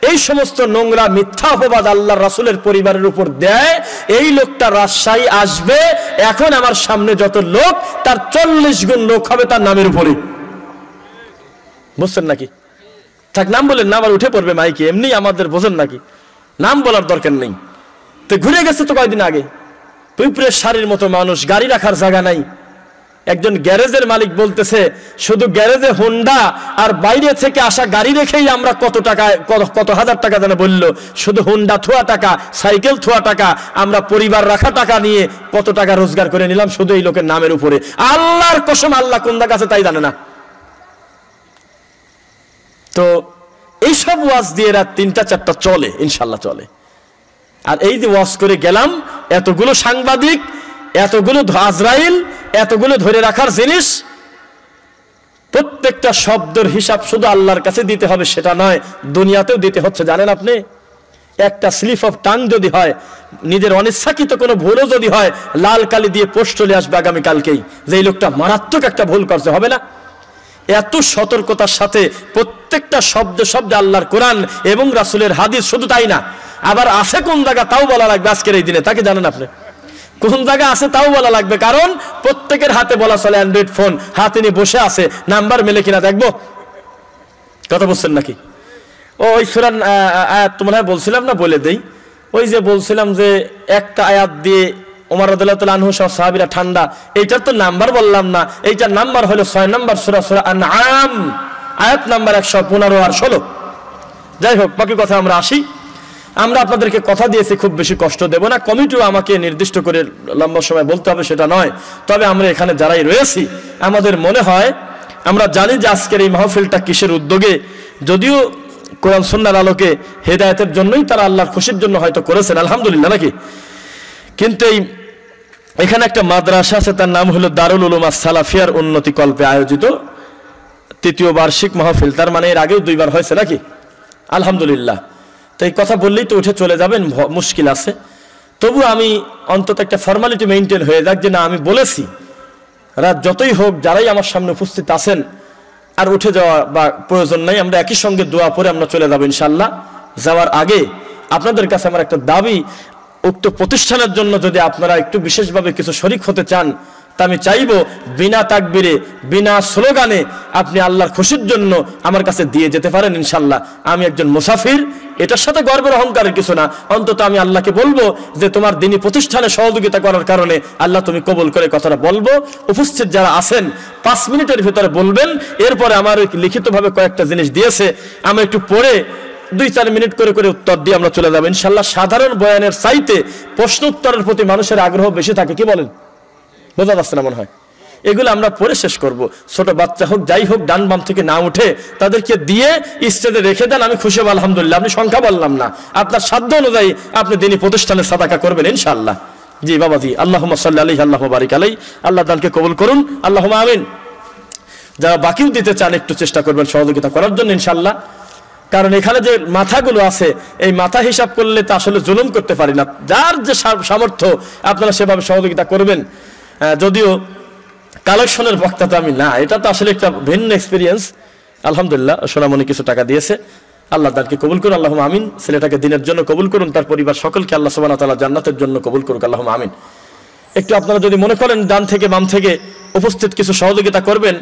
Speaker 1: এই সমস্ত নোংরা মিথ্যা অপবাদ আল্লাহর রাসূলের পরিবারের উপর দেয়। এই লোকটা রাজশাহী আসবে, এখন আমার সামনে যত লোক, তার 40 গুণ লোক হবে তার নামের উপরে। বুঝছেন নাকি? থাক, নাম বলেন না, আবার উঠে পড়বে মাইকে, এমনি আমাদের বোঝেন নাকি? নাম বলার দরকার নেই। তো ঘুরে গেছে তো কয়দিন আগে, পিঁপড়ের শাড়ির মতো মানুষ, গাড়ি রাখার জায়গা নাই। একজন গ্যারেজের মালিক বলতেছে শুধু গ্যারেজে হোন্ডা আর বাইরে থেকে আসা গাড়ি রেখেই আমরা কত হাজার টাকা যেন বললো, শুধু হোন্ডা থোয়া টাকা, সাইকেল থোয়া টাকা, আমরা পরিবার রাখা টাকা নিয়ে কত টাকা রোজগার করে নিলাম শুধু এই লোকের নামের উপরে। আল্লাহর কসম, আল্লাহ কোন কাছে তাই জানে না। তো এইসব ওয়াজ দিয়ে রাত 3টা-4টা চলে, ইনশাল্লাহ চলে। আর এই যে ওয়াজ করে গেলাম, এতগুলো সাংবাদিক, এতগুলো আজরাইল, এতগুলো ধরে রাখার জিনিস, প্রত্যেকটা শব্দের হিসাব শুধু আল্লাহর কাছে দিতে হবে সেটা নয়, দুনিয়াতেও দিতে হচ্ছে। জানেন আপনি, একটা স্লিপ অফ টাং যদি হয়, নিজের অনিচ্ছাকৃত কোনো ভুলও যদি হয়, লাল কালি দিয়ে পোস্ট চলে আসবে আগামীকালকেই যে এই লোকটা মারাত্মক একটা ভুল করছে, হবে না? এত সতর্কতার সাথে প্রত্যেকটা শব্দে শব্দে আল্লাহর কোরআন এবং রাসূলের হাদিস। শুধু তাই না, আবার আছে কোন জায়গা তাও বলা লাগবে আজকের এই দিনে। তাকে জানেন আপনি কোন জায়গা আছে তাও বলা লাগবে, কারণ প্রত্যেকের হাতে বলা চলে অ্যান্ড্রয়েড ফোন, হাতে নিয়ে বসে আছে, নাম্বার মেলে কিনা দেখবো। কথা বুঝছেন নাকি? ওই সূরা আয়াত তোমরা বলছিলাম না, বলে দেই। ওই যে বলছিলাম যে একটা আয়াত দিয়ে ওমর রাদিয়াল্লাহু তাআলা আনহু সহ সাহাবীরা ঠান্ডা, এইটার তো নাম্বার বললাম না, এইটার নাম্বার হলো 6 নম্বর সূরা, সূরা আনআম, আয়াত নাম্বার 115 আর 16। যাই হোক, বাকি কথা আমরা আসি। আমরা আপনাদেরকে কথা দিয়েছি খুব বেশি কষ্ট দেব না, কমিটিও আমাকে নির্দিষ্ট করে লম্বা সময় বলতে হবে সেটা নয়। তবে আমরা এখানে যারাই রয়েছি, আমাদের মনে হয়, আমরা জানি যে আজকের এই মাহফিলটা কিসের উদ্যোগে, যদিও কোরআন সুন্নাহর আলোকে হেদায়েতের জন্যই তারা আল্লাহর খুশির জন্য হয়তো করেছেন, আলহামদুলিল্লাহ নাকি। কিন্তু এখানে একটা মাদ্রাসা আছে, তার নাম হলো দারুল উলুম আস-সালাফিয়ার উন্নতি কল্পে আয়োজিত 3য় বার্ষিক মাহফিল। তার মানে এর আগেও 2বার হয়েছে নাকি, আলহামদুলিল্লাহ। তো এই কথা বললেই তো উঠে চলে যাবেন, মুশকিল আছে। তবু আমি অন্তত একটা ফর্মালিটি মেনটেন হয়ে যাক যে না, আমি বলেছি রাত যতই হোক, যারাই আমার সামনে উপস্থিত আছেন, আর উঠে যাওয়া বা প্রয়োজন নাই, আমরা একই সঙ্গে দোয়া পরে আমরা চলে যাবো ইনশাল্লাহ। যাওয়ার আগে আপনাদের কাছে আমার একটা দাবি, উক্ত প্রতিষ্ঠানের জন্য যদি আপনারা একটু বিশেষভাবে কিছু শরিক হতে চান, তা আমি চাইবো বিনা তাকবীরে বিনা স্লোগানে আপনি আল্লাহর খুশির জন্য আমার কাছে দিয়ে যেতে পারেন ইনশাল্লাহ। আমি একজন মুসাফির, এটার সাথে গর্বের অহংকারের কিছু না, অন্তত আমি আল্লাহকে বলবো যে তোমার দিনী প্রতিষ্ঠানে সহযোগিতা করার কারণে আল্লাহ তুমি কবুল করে কথাটা বলবো। উপস্থিত যারা আছেন 5 মিনিটের ভিতরে বলবেন। এরপরে আমার লিখিতভাবে কয়েকটা জিনিস দিয়েছে, আমি একটু পড়ে 2-4 মিনিট করে করে উত্তর দিয়ে আমরা চলে যাবো ইনশাল্লাহ। সাধারণ বয়ানের চাইতে প্রশ্ন উত্তরের প্রতি মানুষের আগ্রহ বেশি থাকে, কি বলেন? বোঝা যাচ্ছে না মনে হয়? এগুলো আমরা পরে শেষ করব। ছোট বাচ্চা হোক যাই হোক, ডান বাম থেকে না উঠে তাদেরকে দিয়ে স্টেজে রেখে দেন, আমি খুশি হব আলহামদুলিল্লাহ। আপনি সংখ্যা বললাম না, আপনার সাধ্য অনুযায়ী আপনি দিনী প্রতিষ্ঠানে সাদাকা করবেন ইনশাআল্লাহ। জি বাবাজি, আল্লাহুম্মা সাল্লি আলাইহি আল্লাহুম্মা বারিক আলাইহি। আল্লাহ দানকে কবুল করুন, আল্লাহুম্মা আমিন। যারা বাকিও দিতে চান একটু চেষ্টা করবেন সহযোগিতা করার জন্য ইনশাআল্লাহ। কারণ এখানে যে মাথাগুলো আছে, এই মাথা হিসাব করলে তো আসলে জুলুম করতে পারি না। যার যে সামর্থ্য আপনারা সেভাবে সহযোগিতা করবেন। যদিও কালেকশনের বক্তা তো আমি না, এটা তো আসলে একটা ভিন্ন এক্সপিরিয়েন্স। আলহামদুলিল্লাহ সোনামণি কিছু টাকা দিয়েছে, আল্লাহ তাকে কবুল করুন, আল্লাহুম্মা আমিন। ছেলেটাকে দিনের জন্য কবুল করুন, তার পরিবার সকলকে আল্লাহ সুবহানাহু ওয়া তাআলা জান্নাতের জন্য কবুল করুক, আল্লাহুম্মা আমিন। একটু আপনারা যদি মনে করেন ডান থেকে বাম থেকে উপস্থিত কিছু সহযোগিতা করবেন,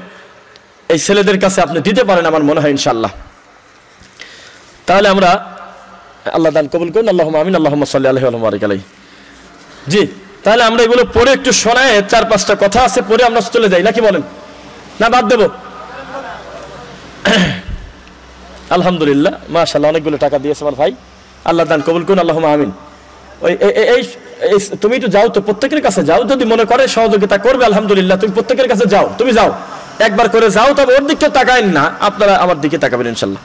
Speaker 1: এই ছেলেদের কাছে আপনি দিতে পারেন আমার মনে হয় ইনশাআল্লাহ। তাহলে আমরা আল্লাহ দান কবুল করুন, আল্লাহুম্মা আমিন। আল্লাহুম্মা সাল্লি আলাইহি ওয়া বারিক আলাইহি। জি, তাহলে আমরা এগুলো পড়ে একটু শোনায় 4-5টা কথা আছে, পরে আমরা চলে যাই নাকি বলেন? না বাদ দেব? আলহামদুলিল্লাহ মাশাআল্লাহ, অনেকগুলো টাকা দিয়েছে আমার ভাই, আল্লাহ দান কবুল করুন, আল্লাহুম্মা আমিন। ওই এই তুমি একটু যাও তো, প্রত্যেকের কাছে যাও, যদি মনে করে সহযোগিতা করবে আলহামদুলিল্লাহ, তুমি প্রত্যেকের কাছে যাও, তুমি যাও একবার করে যাও, তবে ওর দিকে তাকায়েন না, আপনারা আমার দিকে তাকাবেন ইনশাআল্লাহ।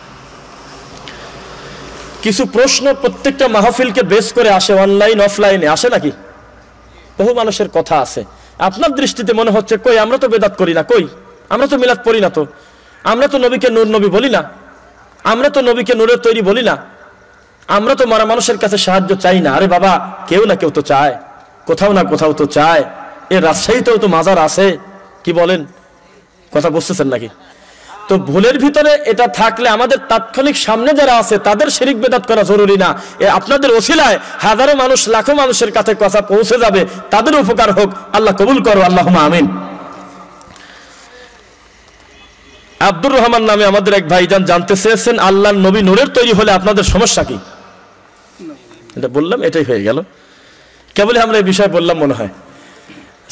Speaker 1: কিছু প্রশ্ন প্রত্যেকটা মাহফিলকে বেস করে আসে, অনলাইন অফলাইনে আসে নাকি? বহু মানুষের কথা আছে, আপনার দৃষ্টিতে মনে হচ্ছে কই আমরা তো বেদাত করি না, কই আমরা তো মিলাদ পড়ি না, তো আমরা তো নবীকে নূর নবী বলি না, আমরা তো নবীকে নূরের তৈরি বলি না, আমরা তো মারা মানুষের কাছে সাহায্য চাই না। আরে বাবা, কেউ না কেউ তো চায়, কোথাও না কোথাও তো চায়। এর রাজশাহীতেও তো মাজার আছে, কি বলেন? কথা বুঝতেছেন নাকি? তো ভুলের ভিতরে এটা থাকলে আমাদের তাৎক্ষণিক সামনে যারা আছে তাদের শিরিক বেদাত করা জরুরি না। আপনাদের ওসিলায় হাজারো মানুষ লাখো মানুষের কাছে কথা পৌঁছে যাবে, তাদের উপকার হোক, আল্লাহ কবুল করো, আল্লাহুম্মা আমিন। আব্দুর রহমান নামে আমাদের এক ভাইজান জানতে চেয়েছেন, আল্লাহর নবী নূরের তৈরি হলে আপনাদের সমস্যা কি? এটা বললাম, এটাই হয়ে গেল। কেবলই আমরা এই বিষয়ে বললাম মনে হয়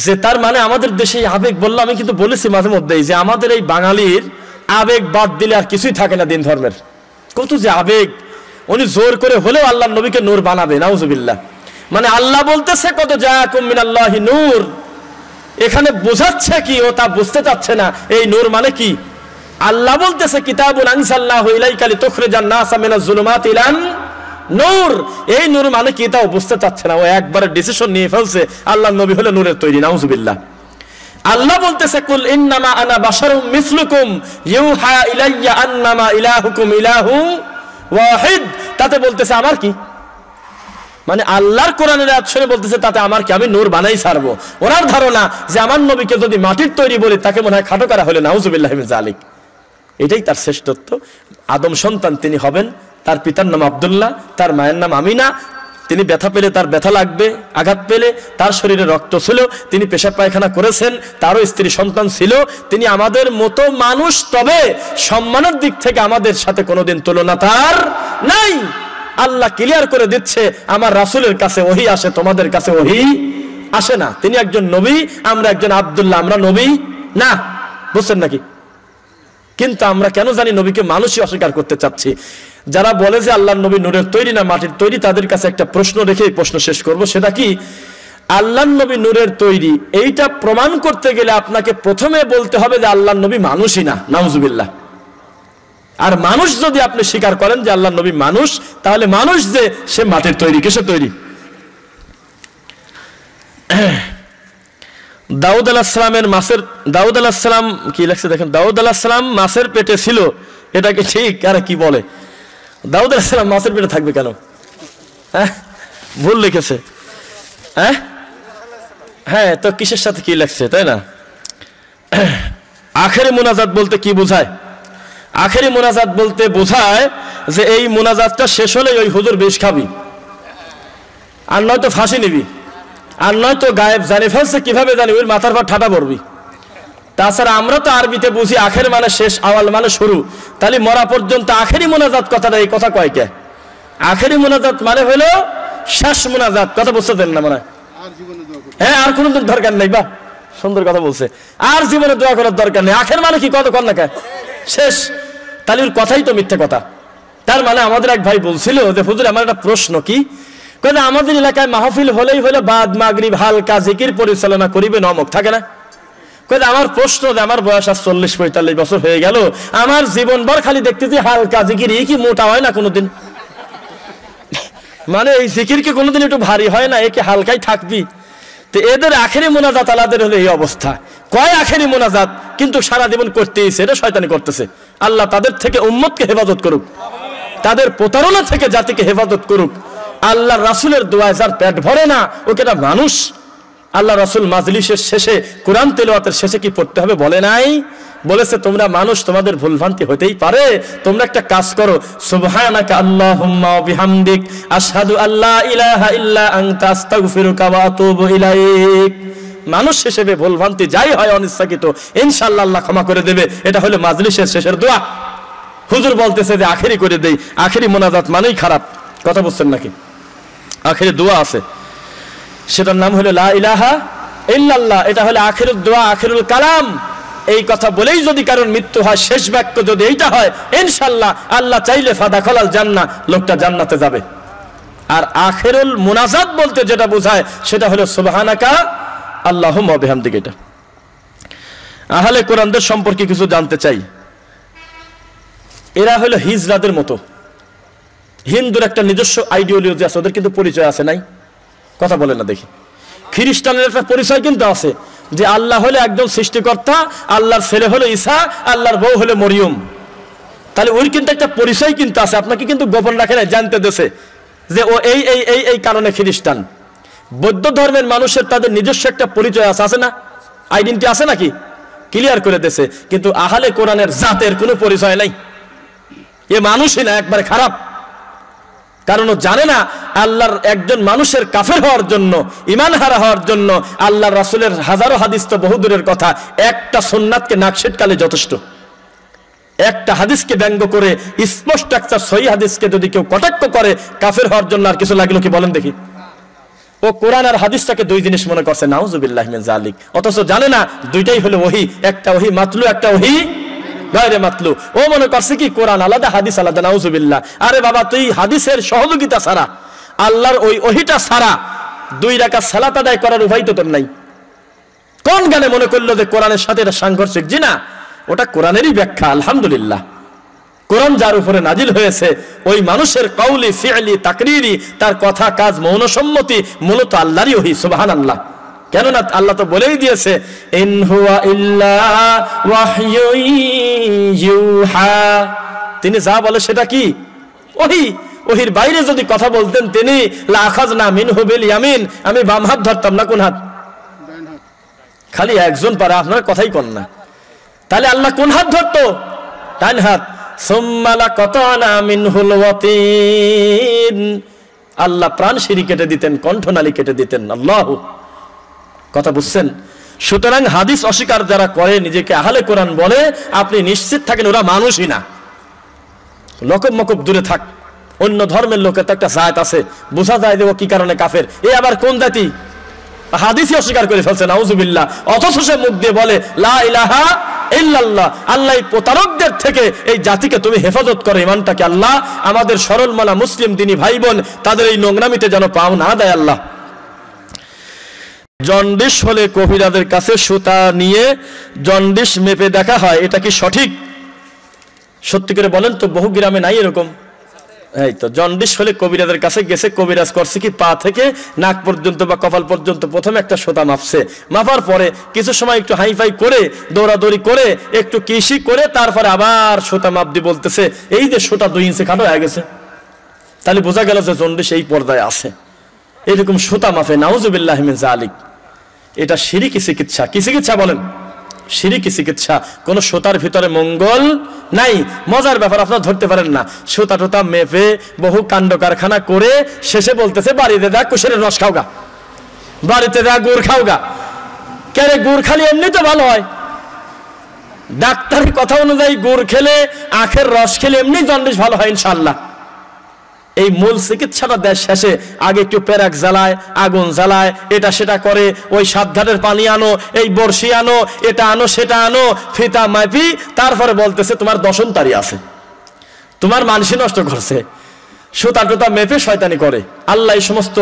Speaker 1: যে তার মানে আমাদের দেশে আবেগ, বললাম আমি কিন্তু বলেছি মাঝে মধ্যেই যে আমাদের এই বাঙালির আবেগ বাদ দিলে আর কিছুই থাকে না দিন ধর্মের। কত যে আবেগ, উনি জোর করে হলেও আল্লাহর নবীকে নূর বানাবে, নাউজুবিল্লাহ। মানে আল্লাহ বলতেছে কত জাআকুম মিনাল্লাহি নূর, এখানে বোঝাচ্ছে কি ও তা বুঝতে চাচ্ছে না। এই নূর মানে কি? আল্লাহ বলতেছে কিতাবুন আনজালনাহু ইলাইকা লিতুখরিজান নাসা মিনাজ জুলুমাতি ইলান নূর, এই নূর মানে কি তাও বুঝতে চাচ্ছে না। ও একবারে ডিসিশন নিয়ে ফেলছে আল্লাহর নবী হলে নূরের তৈরি, নাউজুবিল্লাহ। আল্লাহ বলতেছে কুল ইন্নামা আনা বাশারুম মিসলুকুম ইউহা ইলাইয়া আন্নামা ইলাহুকুম ইলাহু ওয়াহিদ, তাতে বলতেছে আমার কি? মানে আল্লাহর কোরআনের আয়াত শুনে বলতেছে তাতে আমার কি, আমি নূর বানাই ছাড়বো। ওনার ধারণা যে আমার নবীকে যদি মাটির তৈরি বলি তাকে মনে হয় খাটো করা হলে, নাউজুবিল্লাহ মিন যালিক। এটাই তার শ্রেষ্ঠত্ব। আদম সন্তান তিনি হবেন, তার পিতার নাম আব্দুল্লাহ, তার মায়ের নাম আমিনা। তিনি ব্যথা পেলে তার ব্যথা লাগবে, আঘাত পেলে তার শরীরে রক্ত ছিল, তিনি পেশাব পায়খানা করেছেন, তারও স্ত্রী সন্তান ছিল। তিনি আমাদের মতো মানুষ, তবে সম্মানের দিক থেকে আমাদের সাথে কোনোদিন তুলনা তার নাই। আল্লাহ ক্লিয়ার করে দিচ্ছে আমার রাসূলের কাছে ওহী আসে, তোমাদের কাছে ওহী আসে না। তিনি একজন নবী, আমরা একজন আব্দুল্লাহ, আমরা নবী না, বুঝছেন নাকি? কিন্তু আমরা কেন জানি নবীকে মানুষই অস্বীকার করতে চাচ্ছি। যারা বলে যে আল্লাহর নবী নূরের তৈরি না মাটির তৈরি, তাদের কাছে একটা প্রশ্ন রেখে প্রশ্ন শেষ করব। সেটা কি? আল্লাহর নবী নূরের তৈরি, এইটা প্রমাণ করতে গেলে আপনাকে প্রথমে বলতে হবে যে আল্লাহর নবী মানুষই না, নাউজুবিল্লাহ। আর মানুষ যদি আপনি স্বীকার করেন যে আল্লাহর নবী মানুষ, তাহলে মানুষ যে সে মাটির তৈরি, কিসের তৈরি? দাউদ আলাইহিস সালামের মাছের, দাউদ আলাইহিস সালাম কি লেখছে দেখেন, দাউদ আলাইহিস সালাম মাছের পেটে ছিল, এটা কি ঠিক? আরে কি বলে, দাউদ আলাইহিস সালাম মাছের পেটে থাকবে কেন? হ্যাঁ, ভুল লিখেছে। হ্যাঁ, তো কিসের সাথে কি লেখছে, তাই না? আখেরি মুনাজাত বলতে কি বোঝায়? আখেরি মুনাজাত বলতে বোঝায় যে এই মুনাজাতটা শেষ হলে ওই হুজুর বিষ খাবি, আর নয়তো ফাঁসি নিবি। আর নয়তো গায়েব জানি ফেলছে, কিভাবে জানি, ওই মাথার পর ঠাটা পড়বি। তাছাড়া আমরা তো আরবিতে বুঝি আখের মানে শেষ, আওয়াল মানে শুরু। তাহলে মরা পর্যন্ত আখেরি মোনাজাত কথাটা এই কথা কয় কে? আখেরি মোনাজাত মানে হলো শেষ মোনাজাত, কথা বুঝতেছেন না মনে হয়? হ্যাঁ, আর কোনো দরকার নেই। বা সুন্দর কথা বলছে, আর জীবনে দোয়া করার দরকার নেই। আখের মানে কি কত কর না কে? শেষ। তাহলে ওর কথাই তো মিথ্যে কথা। তার মানে আমাদের এক ভাই বলছিল যে হুজুর আমার একটা প্রশ্ন, কি কয়, আমাদের এলাকায় মাহফিল হলেই হলো বাদ মাগরিব হালকা জিকির পরিচালনা করিবে নমক থাকে না। কয় আমার প্রশ্ন, যে আমার বয়স আজ 40-45 বছর হয়ে গেল, আমার জীবনভর খালি দেখতেছি হালকা জিকির, এই কি মোটা হয় না কোনোদিন? মানে এই জিকির কি কোনোদিন একটু ভারী হয় না? একে হালকাই থাকবি। তো এদের আখেরি মোনাজাত আলাদের হলো এই অবস্থা। কয় আখেরি মোনাজাত, কিন্তু সারা জীবন করতেইছে, এটা শয়তানি করতেছে। আল্লাহ তাদের থেকে উম্মতকে হেফাজত করুক, তাদের প্রতারণা থেকে জাতিকে হেফাজত করুক। আল্লাহ রাসূলের দোয়ায় যার পেট ভরে না, ওকে না মানুষ। আল্লাহ রাসূল মাজলিসের শেষে, কোরআন তেলাওয়াতের শেষে কি পড়তে হবে বলে নাই? বলেছে তোমরা মানুষ, তোমাদের ভুলভ্রান্তি হতেই পারে, তোমরা একটা কাজ করো, সুবহানাকা আল্লাহুম্মা ওয়া বিহামদিক আশহাদু আল্লা ইলাহা ইল্লা আনতা আস্তাগফিরুকা ওয়া আতুবু ইলাইক। মানুষ হিসেবে ভুলভ্রান্তি যাই হয় অনিচ্ছাকৃত, ইনশাআল্লাহ আল্লাহ ক্ষমা করে দেবে। এটা হলো মাজলিসের শেষের দোয়া। হুজুর বলতেছে যে আখেরি করে দেই, আখেরি মোনাজাত মানেই খারাপ, কথা বুঝছেন নাকি? আখেরি দোয়া আছে, সেটার নাম হলো লা ইলাহা ইল্লাল্লাহ। এটা হলো আখিরুদ দোয়া, আখিরুল কালাম। এই কথা বলেই যদি কারণ মৃত্যু হয়, শেষ বাক্য যদি এইটা হয়, ইনশাআল্লাহ আল্লাহ চাইলে ফাদাখালাল জান্নাহ, লোকটা জান্নাতে যাবে। আর আখিরুল মুনাজাত বলতে যেটা বোঝায় সেটা হলো সুবহানাকা আল্লাহুম্মা ওয়া বিহামদিক। এটা আহলে কোরআনদের সম্পর্কে কিছু জানতে চাই। এরা হলো হিজড়াদের মতো। হিন্দুর একটা নিজস্ব আইডিওলজি আছে, ওদের কিন্তু পরিচয় আছে নাই? কথা বলে না দেখি। খ্রিস্টানের একটা পরিচয় কিন্তু আছে, যে আল্লাহ হলো একজন সৃষ্টিকর্তা, আল্লাহর ছেলে হলো ঈসা, আল্লাহর বউ হলো মরিয়ম। তাহলে ওর কিন্তু একটা পরিচয় কিন্তু আছে, আপনাকে কিন্তু গোপন রাখে না, জানতে দেশে যে ও এই এই এই এই কারণে খ্রিস্টান। বৌদ্ধ ধর্মের মানুষের তাদের নিজস্ব একটা পরিচয় আছে, আছে না? আইডেন্টি আছে নাকি? ক্লিয়ার করে দেশে। কিন্তু আহলে কোরআনের জাতের কোনো পরিচয় নাই। এ মানুষই না, একবারে খারাপ। কারণ ও জানে না আল্লাহর একজন মানুষের কাফের হওয়ার জন্য, ঈমান হারা হওয়ার জন্য আল্লাহর রাসূলের হাজারো হাদিস তো বহুদূরের কথা, একটা সুন্নাতকে নাক ছিটকালে যথেষ্ট। একটা হাদিসকে ব্যঙ্গ করে, স্পষ্ট একটা সহিহ হাদিসকে যদি কেউ কটাক্ষ করে, কাফের হওয়ার জন্য আর কিছু লাগলো কি বলেন দেখি? ও কোরআন আর হাদিসটাকে দুই জিনিস মনে করছে, নাউজুবিল্লাহি মিন যালিক। অথচ জানে না দুইটাই হলো ওহী, একটা ওহী মাতলু, একটা ওহী গায়রে মাতলু। ও মনে করছে কি কোরআন আলাদা, হাদিস আলাদা। নাউজুবিল্লাহ। আরে বাবা, তুই হাদিসের সহযোগিতা ছাড়া, আল্লাহর ওই ওহীটা ছাড়া 2 রাকাত সালাত আদায় করার উপায় তো তোর নাই। কোন গানে মনে করলো যে কোরআনের সাথে এটা সাংঘর্ষিক? জি না, ওটা কোরআনেরই ব্যাখ্যা। আলহামদুলিল্লাহ, কোরআন যার উপরে নাজিল হয়েছে, ওই মানুষের কওলি, ফি'লি, তাকরিরি, তার কথা কাজ, মৌনসম্মতি মূলত আল্লাহরই ওহী। সুবহানাল্লাহ। কেননা আল্লাহ তো বলেই দিয়েছে, ইন হুয়া ইল্লা ওয়াহয়ুন ইউহা। তিনি যা বলে সেটা কি? ওহী। ওহীর বাইরে যদি কথা বলতেন তিনি, লা আখাযনা মিনহু বিল ইয়ামিন, আমি বাম হাত ধরতাম না। কোন হাত? খালি একজন পারে, আপনারা কথাই কন না। তাহলে আল্লাহ কোন হাত ধরতো? ডান হাত। সুম্মা লাকাতানা মিনহুল ওয়াতিন, আল্লাহ প্রাণ সিঁড়ি কেটে দিতেন, কণ্ঠনালী কেটে দিতেন। আল্লাহু, কথা বুঝছেন? সুতরাং হাদিস অস্বীকার যারা করে, নিজেকে আহলে কোরআন বলে, আপনি নিশ্চিত থাকেন ওরা মানুষই না। লকব মকব দূরে থাক। অন্য ধর্মের লোকের তো একটা জাত আছে, বোঝা যায় যে ও কি কারণে কাফের। এ আবার কোন জাতি? হাদিসই অস্বীকার করে ফেলছে, নাউজুবিল্লাহ। অথচ সে মুখ দিয়ে বলে লা ইলাহা ইল্লাল্লাহ। আল্লাহ প্রতারকদের থেকে এই জাতিকে তুমি হেফাজত করো। ইমানটাকে আল্লাহ আমাদের সরল মানা মুসলিম দিনী ভাই বোন তাদের এই নোংরামিতে যেন পাও না দেয় আল্লাহ। জন্ডিস হলে কবিরাজের কাছে সুতা নিয়ে জন্ডিস মেপে দেখা হয়, এটা কি সঠিক? সত্যি করে বলেন তো, বহু গ্রামে নাই এরকম? এই তো, জন্ডিস হলে কবিরাজের কাছে গেছে, কবিরাজ করছে কি পা থেকে নাক পর্যন্ত বা কপাল পর্যন্ত প্রথমে একটা সুতা মাপছে, মাপার পরে কিছু সময় একটু হাইফাই করে, দৌড়াদৌড়ি করে, একটু কৃষি করে, তারপরে আবার সুতা মাপ দিয়ে বলতেছে এই যে সুতা 2 ইঞ্চি খাটো হয়ে গেছে। তাহলে বোঝা গেল যে জন্ডিস এই পর্যায়ে আছে। এরকম সুতা মাপে, নাউজুবিল্লাহি মিন যালিক। এটা শিরকি চিকিৎসা। কি চিকিৎসা বলেন? শিরকি চিকিৎসা। কোন সুতার ভিতরে মঙ্গল নাই। মজার ব্যাপার, আপনারা ধরতে পারেন না। সুতা টুতা মেপে বহু কাণ্ড কারখানা করে শেষে বলতেছে বাড়িতে দেখ কুশলের রস খাওগা। বাড়িতে যা গুড় খাও গা। কেন গুড় খালি এমনি তো ভালো হয়, ডাক্তারি কথা অনুযায়ী গুড় খেলে, আখের রস খেলে এমনি জন্ডিস ভালো হয় ইনশাআল্লাহ। এই মূল চিকিৎসাটা দেশ শেষে আগে একটু পেরাক জ্বালায়, আগুন জ্বালায়, এটা সেটা করে, ওই সাবধানের পানি আনো, এই বর্ষি আনো, এটা আনো সেটা আনো, ফিতা মাপি, তারপরে বলতেছে তোমার দশমতারি আছে, তোমার মানসি নষ্ট করছে, সুতা টুতা মেপে শয়তানি করে। আল্লাহ এই সমস্ত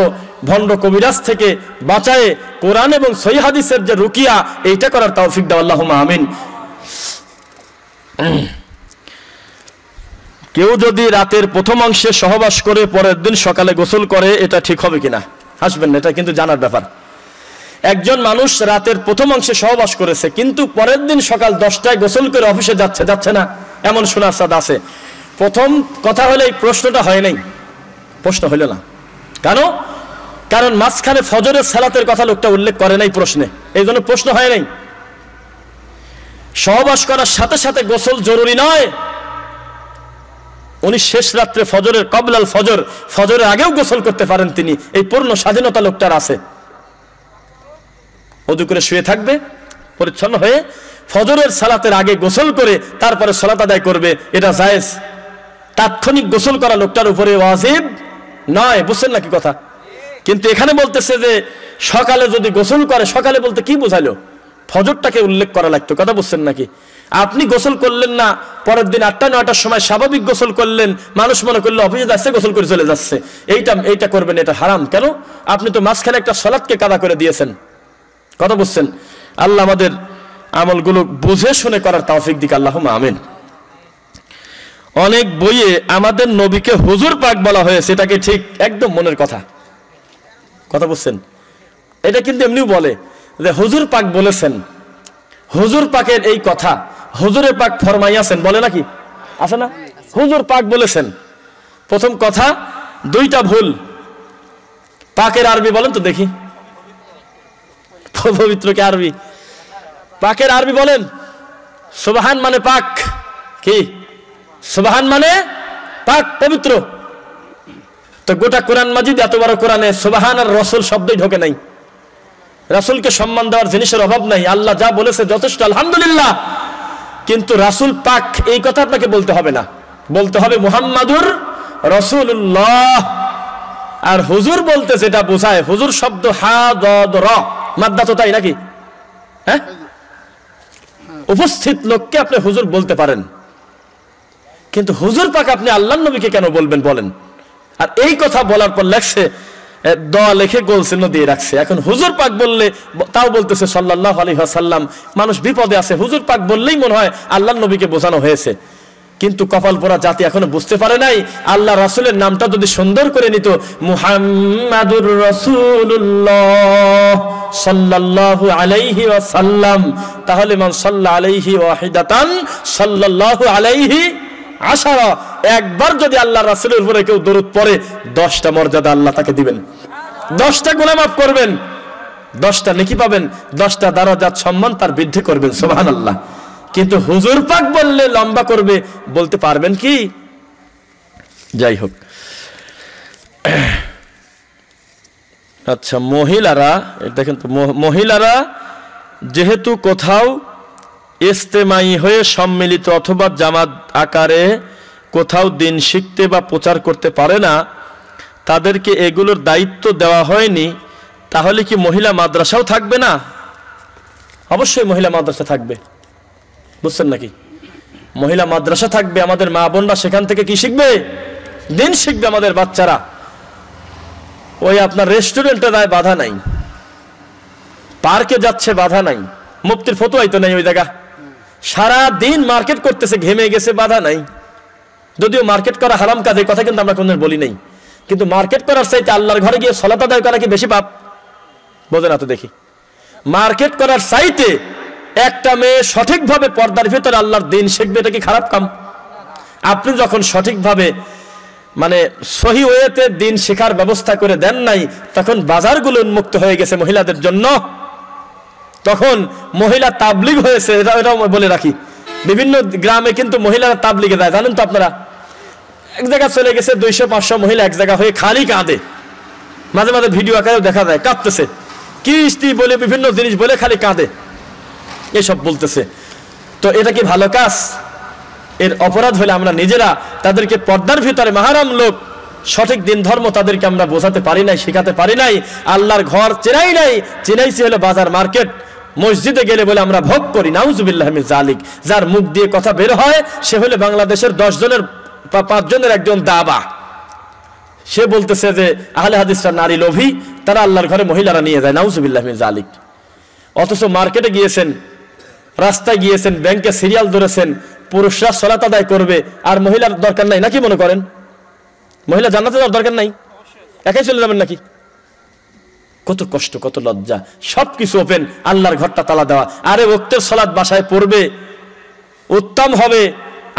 Speaker 1: ভণ্ড কবিরাজ থেকে বাঁচায়ে কোরআন এবং সহিহ হাদিসের যে রুকিয়া, এইটা করার তৌফিক দাও আল্লাহুম্মা আমিন। কেউ যদি রাতের প্রথম অংশে সহবাস করে পরের দিন সকালে গোসল করে, এটা ঠিক হবে কিনা? হাসবেন না, এটা কিন্তু জানার ব্যাপার। একজন মানুষ রাতের প্রথম অংশে সহবাস করেছে, কিন্তু পরের দিন সকাল 10টায় গোসল করে অফিসে যাচ্ছে না, এমন শোনার সাদ আছে। প্রথম কথা হলে এই প্রশ্নটা হয় নাই, প্রশ্ন হইল না। কারণ মাঝখানে ফজরের সালাতের কথা লোকটা উল্লেখ করে নাই প্রশ্নে, এই জন্য প্রশ্ন হয় নাই। সহবাস করার সাথে সাথে গোসল জরুরি নয়। উনি শেষ রাত্রে ফজরের কবলাল ফজর, ফজরের আগেও গোসল করতে পারেন তিনি, এই পূর্ণ স্বাধীনতা লোকটার আছে। ওযু করে শুয়ে থাকবে পরিচ্ছন্ন হয়ে, ফজরের সালাতের আগে গোসল করে তারপরে সালাত আদায় করবে, এটা জায়েজ। তাৎক্ষণিক গোসল করা লোকটার উপরে ওয়াজিব নয়, বুঝছেন নাকি কথা? কিন্তু এখানে বলতেছে যে সকালে যদি গোসল করে, সকালে বলতে কি বোঝালো? ফজরটাকে উল্লেখ করা লাগতো, কথা বুঝছেন নাকি? আপনি গোসল করলেন না, পরের দিন 8টা-9টার সময় স্বাভাবিক গোসল করলেন, মানুষ মনে করলো অফিসে যাচ্ছে, গোসল করে চলে যাচ্ছে, এইটা করবেন, এটা হারাম। কেন? আপনি তো মাঝখানে একটা সালাতকে কাদা করে দিয়েছেন, কথা বুঝছেন? আল্লাহ আমাদের আমলগুলো বুঝে শুনে করার তৌফিক দিক, আল্লাহুম্মা আমিন। অনেক বইয়ে আমাদের নবীকে হুজুর পাক বলা হয়েছে, এটাকে ঠিক একদম মনের কথা, কথা বুঝছেন? এটা কিন্তু এমনিও বলে যে হুজুর পাক বলেছেন, হুজুর পাকের এই কথা হুজুরে পাক ফরমাইয়াছেন, বলে নাকি? আছে না? হুজুর পাক বলেছেন। প্রথম কথা, দুইটা ভুল। পাকের আরবি বলেন তো দেখি, পবিত্রকে আরবি, পাকের আরবি বলেন। সুবহান মানে পাক, কি? সুবহান মানে পাক, পবিত্র। তো গোটা কোরআন মাজিদ, এত বড় কোরআনে সুবহান আর রাসূল শব্দই ঢোকে নাই। রাসূলকে সম্মান দেওয়ার জিনিসের অভাব নাই, আল্লাহ যা বলেছে যথেষ্ট, আলহামদুলিল্লাহ। কিন্তু রাসূল পাক এই কথা আপনাকে বলতে হবে না, বলতে হবে মুহাম্মাদুর রাসূলুল্লাহ। আর হুজুর বলতে যেটা বোঝায়, হুজুর শব্দ হা দ র মাদ্দা, তো তাই নাকি? হ্যাঁ, উপস্থিত লোককে আপনি হুজুর বলতে পারেন, কিন্তু হুজুর পাক আপনি আল্লাহর নবীকে কেন বলবেন বলেন? আর এই কথা বলার পর লেখছে, দোয়া লিখে গোল চিহ্ন দিয়ে রাখছে। এখন হুজুর পাক বললে তাও বলতেছে সাল্লাল্লাহু আলাইহি ওয়াসাল্লাম, মানুষ বিপদে আছে, হুজুর পাক বললেই মনে হয় আল্লাহর নবীকে বোঝানো হয়েছে। কিন্তু কপাল পোড়া জাতি এখনো বুঝতে পারে নাই, আল্লাহ রাসূলের নামটা যদি সুন্দর করে নিত, মুহাম্মাদুর রাসূলুল্লাহ সাল্লাল্লাহু আলাইহি ওয়াসাল্লাম, তাহলে মান সাল্লা আলাইহি ওয়াহিদাতান সাল্লাল্লাহু আলাইহি আশারা, একবার যদি আল্লাহ রাসূলের উপরে কেউ দরুদ পড়ে, 10টা মর্যাদা আল্লাহ তাকে দিবেন, 10টা গুনাহ মাফ করবেন, 10টা নেকি পাবেন, 10টা দারাজাত সম্মান তার বৃদ্ধি করবেন, সুবহানাল্লাহ। কিন্তু হুজুর পাক বললে লম্বা করবে, বলতে পারবেন কি? যাই হোক, আচ্ছা, মহিলারা দেখেন তো, মহিলারা যেহেতু কোথাও ইজতেমাই হয়ে সম্মিলিত অথবা জামাত আকারে কোথাও দিন শিখতে বা প্রচার করতে পারে না, তাদেরকে এগুলোর দায়িত্ব দেওয়া হয়নি, তাহলে কি মহিলা মাদ্রাসাও থাকবে না? অবশ্যই মহিলা মাদ্রাসা থাকবে, বুঝছেন নাকি? মহিলা মাদ্রাসা থাকবে, আমাদের মা বোনরা সেখান থেকে কি শিখবে? দিন শিখবে আমাদের বাচ্চারা। ওই আপনার রেস্টুরেন্টে যায় বাধা নাই, পার্কে যাচ্ছে বাধা নাই, মুফতির ফতোয়াই তো নাই ওই জায়গা, সারা দিন মার্কেট করতেছে, ঘেমে গেছে, বাধা নাই। যদিও মার্কেট করা হারাম কাজ, এই কথা কিন্তু আমরা কোনদিন বলি নাই, কিন্তু মার্কেট করার চাইতে আল্লাহর ঘরে গিয়ে সালাত আদায় করা কি বেশি পাপ? বোঝে না তো দেখি। মার্কেট করার চাইতে একটা মেয়ে সঠিকভাবে পর্দার ভিতরে আল্লাহর দিন শিখবে, এটা কি খারাপ কাম? আপনি যখন সঠিকভাবে মানে সহি ওয়েতে দিন শেখার ব্যবস্থা করে দেন নাই, তখন বাজারগুলো উন্মুক্ত হয়ে গেছে মহিলাদের জন্য, তখন মহিলা তাবলিগ হয়েছে। এটাও বলে রাখি, বিভিন্ন গ্রামে কিন্তু মহিলারা তাবলিগে যায়, জানেন তো আপনারা? এক জায়গায় চলে গেছে 200-500 মহিলা এক জায়গা হয়ে খালি কাঁদে, মাঝে মাঝে ভিডিও আকারেও দেখা যায়, কাঁদতেছে। কিস্তি বলে বিভিন্ন জিনিস বলে খালি কাঁদে, এসব বলতেছে। তো এটা কি ভালো কাজ? এর অপরাধ হলে আমরা নিজেরা তাদেরকে পর্দার ভিতরে মাহারাম লোক, সঠিক দিন ধর্ম তাদেরকে আমরা বোঝাতে পারি নাই, শেখাতে পারি নাই, আল্লাহর ঘর চেনাই নাই, চেনাইছি হলো বাজার মার্কেট, মসজিদে গেলে বলে আমরা ভোগ করি। নাউজুবিল্লাহ মিন যালিক। যার মুখ দিয়ে কথা বের হয় সে হলো বাংলাদেশের 10 জনের 5 জনের একজন দাবা। সে বলতেছে যে আহলে হাদিসরা নারী লোভী, তারা আল্লাহর ঘরে মহিলারা নিয়ে যায়। নাউজুবিল্লাহ মিন যালিক। অথচ মার্কেটে গিয়েছেন, রাস্তায় গিয়েছেন, ব্যাংকে সিরিয়াল ধরেছেন, পুরুষরা সালাত আদায় করবে আর মহিলার দরকার নাই নাকি? মনে করেন মহিলা জান্নাতে যাওয়ার দরকার নাই, একাই চলে যাবেন নাকি? কত কষ্ট, কত লজ্জা। সবকিছু ওপেন, আল্লাহর ঘরটা তালা দেওয়া। আরে ওক্তের সালাত বাসায় পড়বে, উত্তম হবে।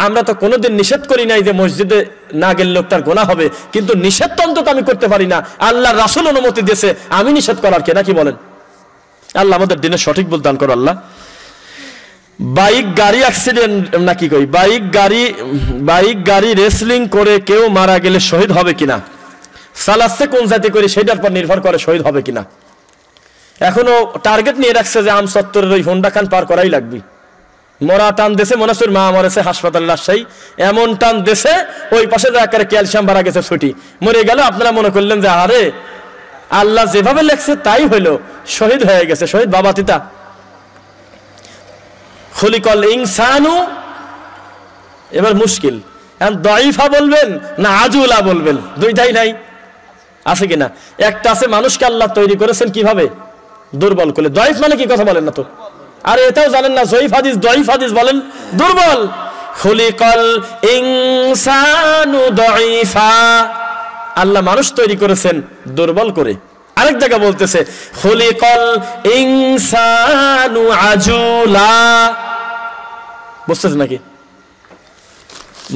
Speaker 1: আমরা তো কোনোদিন নিষেধ করি নাই যে মসজিদে না গেলে লোকটার গোনা হবে, কিন্তু নিষেধ তো অন্তত আমি করতে পারি না। আল্লাহর রাসূল অনুমতি দিয়েছে, আমি নিষেধ করার কে নাকি? বলেন। আল্লাহ আমাদের দিনের সঠিক বুঝ দান করো আল্লাহ। বাইক গাড়ি অ্যাক্সিডেন্ট নাকি কই, বাইক গাড়ি রেসলিং করে কেউ মারা গেলে শহীদ হবে কিনা? সালাচ্ছে কোন জাতি করে সেটার পর নির্ভর করে শহীদ হবে কিনা। এখনো টার্গেট নিয়ে রাখছে যে আমচত্বরের ওই হোন্ডা খান পার করাই লাগবে। মরা টান দেশে, মনে হচ্ছে মা মরেছে হাসপাতালে রাজশাহী, এমন টান দেশে ওই পাশে যে একেবারে ক্যালসিয়াম বাড়া গেছে, ছুটি মরে গেল। আপনারা মনে করলেন যে আরে আল্লাহ যেভাবে লেখছে তাই হইলো, শহীদ হয়ে গেছে। শহীদ বাবা তিতা। খুলিকল ইনসানু, এবার মুশকিল, দাইফা বলবেন না আজুলা বলবেন, দুইটাই নাই। আছে কিনা? একটা আছে মানুষকে আল্লাহ তৈরি করেছেন কিভাবে? দুর্বল করে। দাইফ মানে কি? কথা বলেন না তো। আর এটাও জানেন না, জয়ীফ হাদিস দাইফ হাদিস বলেন দুর্বল। খুলিকল ইনসানু দাইফা, আল্লাহ মানুষ তৈরি করেছেন দুর্বল করে। আরেক জায়গা বলতেছে খুলিকল ইনসানু আজুলা, বুঝতেছেন নাকি?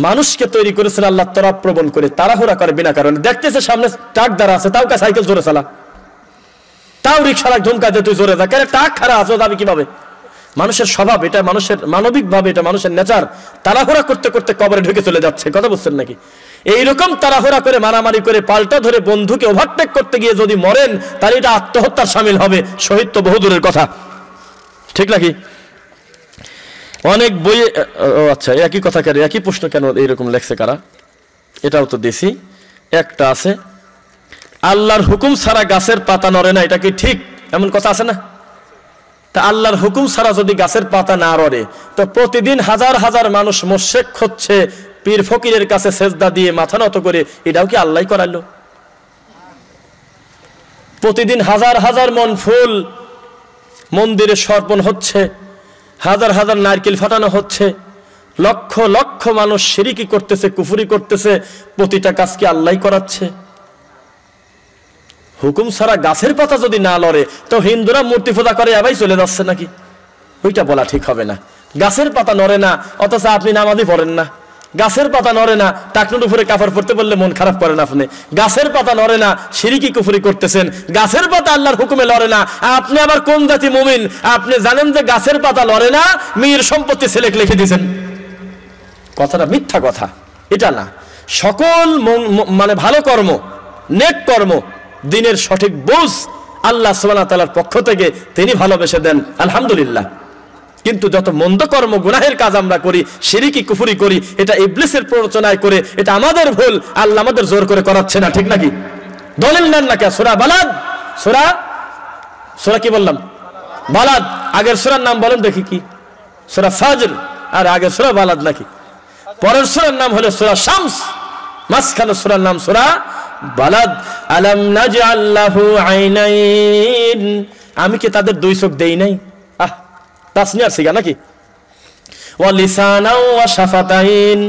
Speaker 1: মানুষকে তৈরি করেছেন আল্লাহ তরাপ্রবণ করে, তাড়াহুড়া করে বিনা কারণে। দেখতেছে সামনে ট্রাক দ্বারা আছে, তাও কা সাইকেল জোরে চালা, তাও রিক্সা ঝুমকা দিয়ে তুই জোরে যা, কেন ট্রাক খারাপ আছে যাবি কিভাবে? মানুষের স্বভাব এটা, মানুষের মানবিক ভাবে এটা, মানুষের নেচার। তাড়াহুড়া করতে করতে কবরে ঢুকে চলে যাচ্ছে, কথা বুঝছেন নাকি? এইরকম তাড়াহুড়া করে মারামারি করে পাল্টা ধরে বন্ধুকে ওভারটেক করতে গিয়ে যদি মরেন তাহলে এটা আত্মহত্যার শামিল হবে, শহীদ তো বহু দূরের কথা, ঠিক নাকি? অনেক বইয়ে, আচ্ছা একই কথা কেন, একই প্রশ্ন কেন এইরকম লেখছে কারা? এটাও তো দেশি একটা আছে, আল্লাহর হুকুম ছাড়া গাছের পাতা নড়ে না, এটা কি ঠিক? এমন কথা আছে না? তা আল্লাহর হুকুম ছাড়া যদি গাছের পাতা না নড়ে, তো প্রতিদিন হাজার হাজার মানুষ মুশরিক হচ্ছে, পীর ফকিরের কাছে সেজদা দিয়ে মাথা নত করে, এটাও কি আল্লাহই করাইলো? প্রতিদিন হাজার হাজার মন ফুল মন্দিরে সমর্পণ হচ্ছে, হাজার হাজার নারকেল ফাটানো হচ্ছে, লক্ষ লক্ষ মানুষ শিরকি করতেছে, কুফরি করতেছে, প্রতিটা কাজ কি আল্লাহই করাচ্ছে? হুকুম ছাড়া গাছের পাতা যদি না লড়ে, তো হিন্দুরা মূর্তি পূজা করে আবাই চলে যাচ্ছে নাকি? ওইটা বলা ঠিক হবে না। গাছের পাতা নড়ে না, অথচ আপনি নামাজই পড়েন না। গাছের পাতা নড়ে না, টাকনুর উপরে কাপড় পরতে বললে মন খারাপ করেন আপনি। গাছের পাতা নড়ে না, শিরকি কুফরি করতেছেন। গাছের পাতা আল্লাহর হুকুমে লড়ে না, আপনি আবার কোন জাতি মুমিন? আপনি জানেন যে গাছের পাতা লড়ে না, মেয়ের সম্পত্তি ছেলেকে লিখে দিয়েছেন। কথাটা মিথ্যা কথা, এটা না। সকল মানে ভালো কর্ম, নেক কর্ম, দিনের সঠিক বুঝ আল্লাহ সুবহানাহু ওয়া তাআলার পক্ষ থেকে তিনি ভালোবেসে দেন, আলহামদুলিল্লাহ। কিন্তু যত মন্দ কর্ম, গুনাহের কাজ আমরা করি, শিরকি কুফরি করি, এটা ইবলিসের প্ররোচনায় করে, এটা আমাদের ভুল, আল্লাহ আমাদের জোর করে করাচ্ছে না, ঠিক নাকি? দলিল নেন না কে? সূরা বালাদ, সূরা কি বললাম? বালাদ। আগের সূরার নাম বলেন দেখি কি? সূরা ফাজর। আর আগের সূরা বালাদ নাকি? পরের সূরার নাম হলো সূরা শামস, মাঝখানের সূরার নাম সূরা বালাদ। আলাম নাজআল লাহু আইনাইন, আমি কি তাদের দুই চোখ দেই নাই? তাসনিয়ার সিগা নাকি? ওয়া লিসানাও ওয়া শাফাতাইন,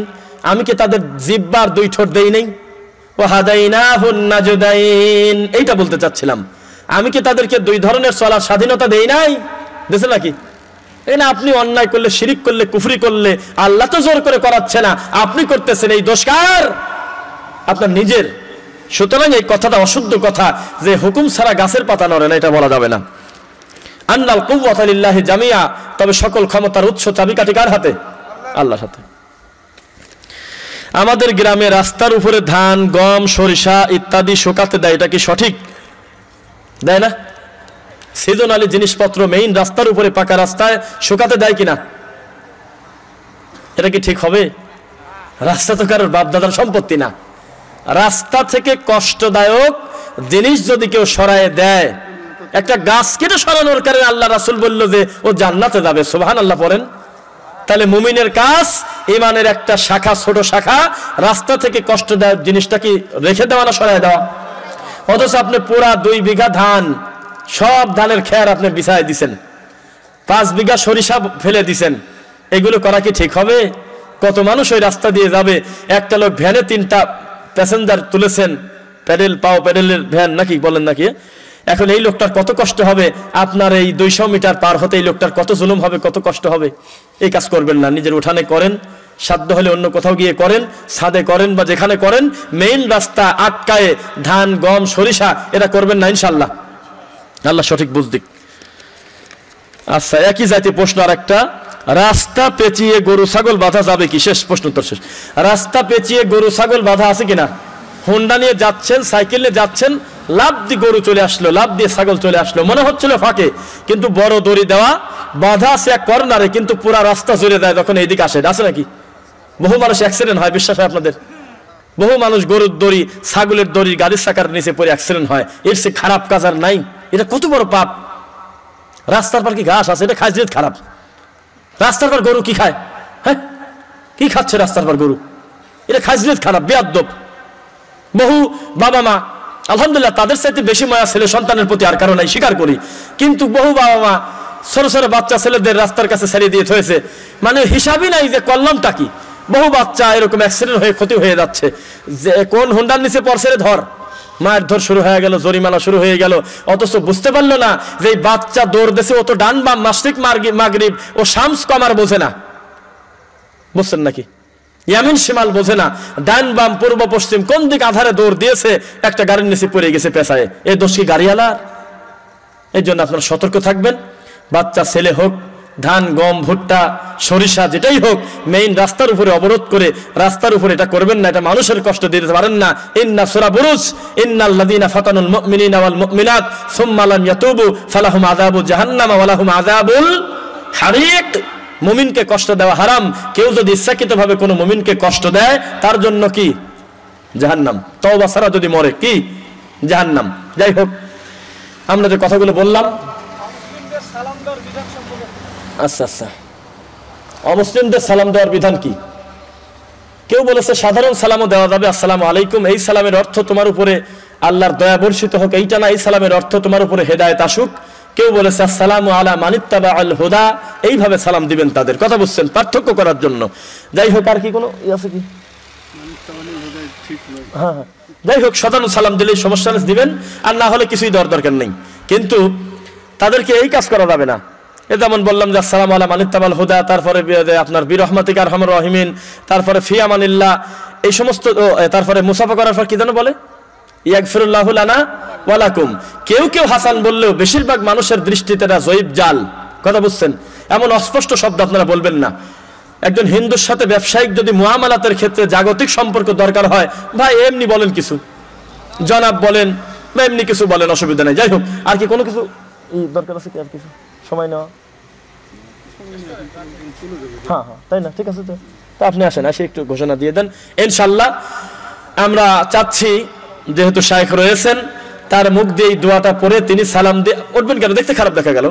Speaker 1: আমি কি তাদের জিহ্বার দুই ঠোঁট দেই নাই? ওয়া হাদাইনাহুন নাজদাইন, এইটা বলতে চাচ্ছিলাম। আমি কি তাদেরকে দুই ধরনের চলার স্বাধীনতা দেই নাই? দেশে নাকি? এই না, আপনি অন্যায় করলে, শিরিক করলে, কুফরি করলে আল্লাহ তো জোর করে করাচ্ছে না, আপনি করতেছেন। এই দোষ কার? আপনার নিজের। সুতরাং এই কথাটা অশুদ্ধ কথা যে হুকুম ছাড়া গাছের পাতা নড়ে না, এটা বলা যাবে না। আন্নাল কুওয়াতা লিল্লাহি জামিয়া, তবে সকল ক্ষমতার উৎস চাবিকাঠি কার হাতে? আল্লাহর হাতে। আমাদের গ্রামে রাস্তার উপরে ধান, গম, সরিষা ইত্যাদি শুকাতে দেয়, এটা কি সঠিক? দেয় না? সিজনালি জিনিসপত্র মেইন রাস্তার উপরে পাকা রাস্তায় শুকাতে দেয় কিনা? এটা কি ঠিক হবে? রাস্তা তো কারোর বাপ দাদার সম্পত্তি না। রাস্তা থেকে কষ্টদায়ক জিনিস যদি কেউ সরায় দেয়, একটা গাছ কেটে সরানোর কারণে আল্লাহ রাসূল বলল যে ও জান্নাতে যাবে, সুবহানাল্লাহ পড়েন। তাহলে মুমিনের কাজ ঈমানের একটা শাখা, ছোট শাখা, রাস্তা থেকে কষ্টদায়ক জিনিসটা কি রেখে দেওয়া না সরায় দেওয়া? অথচ আপনি পুরা 2 বিঘা ধান, সব ধানের খের আপনি বিছায় দিছেন, 5 বিঘা সরিষা ফেলে দিছেন, এগুলো করা কি ঠিক হবে? কত মানুষ ওই রাস্তা দিয়ে যাবে। একটা লোক ভ্যানে 3টা প্যাসেঞ্জার তুলেছেন, প্যাডেলের ভ্যান নাকি বলেন নাকি। এখন এই লোকটার কত কষ্ট হবে, আপনার এই 200 মিটার পার হতে এই লোকটার কত জুলুম হবে, কত কষ্ট হবে। এই কাজ করবেন না। নিজের উঠানে করেন, সাধ্য হলে অন্য কোথাও গিয়ে করেন, ছাদে করেন বা যেখানে করেন, মেইন রাস্তা আটকায়ে ধান, গম, সরিষা এটা করবেন না ইনশাল্লাহ। আল্লাহ সঠিক বুঝ দিক। আচ্ছা, একই জাতীয় প্রশ্ন আর একটা, রাস্তা পেঁচিয়ে গরু ছাগল বাঁধা যাবে কি? শেষ প্রশ্ন, উত্তর শেষ। রাস্তা পেঁচিয়ে গরু ছাগল বাঁধা আছে কিনা? হোন্ডা নিয়ে যাচ্ছেন, সাইকেল নিয়ে যাচ্ছেন, লাভ দিয়ে গরু চলে আসলো, লাভ দিয়ে ছাগল চলে আসলো, মনে হচ্ছিল ফাঁকে, কিন্তু বড় দড়ি দেওয়া, বাঁধা আছে এক কর্নারে, কিন্তু পুরা রাস্তা জুড়ে দেয়, তখন এইদিকে আসে। আছে নাকি? বহু মানুষ অ্যাক্সিডেন্ট হয়, বিশ্বাস হয় আপনাদের? বহু মানুষ গরুর দড়ি, ছাগলের দড়ি, গাড়ির চাকার নিচে পড়ে অ্যাক্সিডেন্ট হয়। এর সে খারাপ কাজ আর নাই। এটা কত বড় পাপ। রাস্তার পর কি ঘাস আছে? এটা খাসিয়ত খারাপ। রাস্তার পর গরু কি খায়? হ্যাঁ, কি খাচ্ছে রাস্তার পর গরু? এটা খাসিয়ত খারাপ, বেয়াদব। বহু বাবা মা আলহামদুলিল্লাহ তাদের সাথে বেশি মায়া ছেলে সন্তানের প্রতি আর কারো নাই, স্বীকার করি, কিন্তু বহু বাবা মা ছোট ছোট বাচ্চা ছেলেদের রাস্তার কাছে ছেড়ে দিয়ে হয়েছে, মানে হিসাবই নাই যে করলামটা কি। বহু বাচ্চা এরকম অ্যাক্সিডেন্ট হয়ে ক্ষতি হয়ে যাচ্ছে। যে কোন হোন্ডার নিচে পড়ছে রে ধর, মায়ের ধর শুরু হয়ে গেল, জরিমানা শুরু হয়ে গেল, অথচ বুঝতে পারলো না যে এই বাচ্চা দৌড় দেশে, ও তো ডান বাম, মাশরিক মাগরিব ও শামস কমার বোঝে না। বুঝছেন নাকি? ইয়ামিন শিমাল বোঝে না, ডান বাম, পূর্ব পশ্চিম, কোন দিক আধারে দৌড় দিয়েছে, একটা গাড়ির নিচে পড়ে গেছে পেছায়। এই দোষ কি গাড়িওয়ালার? এই জন্য আপনারা সতর্ক থাকবেন। বাচ্চা ছেলে হোক, ধান, গম, ভুট্টা, সরিষা, যেটাই হোক, মেইন রাস্তার উপরে অবরোধ করে রাস্তার উপরে এটা করবেন না। এটা মানুষের কষ্ট দিতে পারেন না। ইন্না সূরা বুরুজ, ইন্নাল্লাযীনা ফাতানুল মুমিনিনা ওয়াল মুমিনাত সুম্মা লাম ইয়াতুবু ফালাহুম আযাবু জাহান্নাম ওয়া লাহুম আযাবুল হারিক। মুমিনকে কষ্ট দেওয়া হারাম। কেউ যদি ইচ্ছাকৃতভাবে কোনো মুমিনকে কষ্ট দেয়, তার জন্য কি? জাহান্নাম। তওবা ছাড়া যদি মরে, কি? জাহান্নাম। যাই হোক, আমরা যে কথাগুলো বললাম, আচ্ছা আচ্ছা, অমুসলিমদের সালাম দেওয়ার বিধান কি? কেউ বলেছে সাধারণ সালামও দেওয়া যাবে, আসসালামু আলাইকুম। এই সালামের অর্থ তোমার উপরে আল্লাহর দয়া বর্ষিত হোক, এইটা না। এই সালামের অর্থ তোমার উপরে হেদায়েত আসুক। কেউ বলেছে আসসালামু আলা মানিত্তাবা আল হুদা, এইভাবে সালাম দিবেন তাদের। কথা বুঝছেন? পার্থক্য করার জন্য। যাই হোক, আর কি কোনো আছে কি? হ্যাঁ হ্যাঁ, যাই হোক, সাধারণ সালাম দিলেই সমস্যা দিবেন, আর না হলে কিছুই দরকার নেই। কিন্তু তাদেরকে এই কাজ করা যাবে না। এ যেমন বললাম যে আসসালামু আলা মানিত্তাবা আল হুদা, তারপরে আপনার বিরহমাতিকা আরহামুর রাহিমিন, তারপরে ফি আমানিল্লাহ, এই সমস্ত, তারপরে মুসাফা করার পর কি যেন বলে, ইয়াগফিরুল্লাহু লানা ওয়া লাকুম। কেউ কেউ হাসান বললেও বেশিরভাগ মানুষের দৃষ্টিতে এটা জয়ীব জাল। কথা বুঝছেন? এমন অস্পষ্ট শব্দ আপনারা বলবেন না। একজন হিন্দুর সাথে ব্যবসায়িক যদি মুআমালাতের ক্ষেত্রে জাগতিক সম্পর্ক দরকার হয়, ভাই এমনি বলেন, কিছু জনাব বলেন বা এমনি কিছু বলেন, অসুবিধা নেই। যাই হোক, আর কি কোনো কিছু দরকার আছে কি? আর কিছু সময় নেওয়া? হ্যাঁ হ্যাঁ, তাই না? ঠিক আছে, তো আপনি আসেন, আসে একটু ঘোষণা দিয়ে দেন ইনশাল্লাহ। আমরা চাচ্ছি, যেহেতু শাইখ রয়েছেন, তার মুখ দিয়ে এই দোয়াটা পড়ে তিনি সালাম দিয়ে উঠবেন। কেন? দেখতে খারাপ দেখা গেল?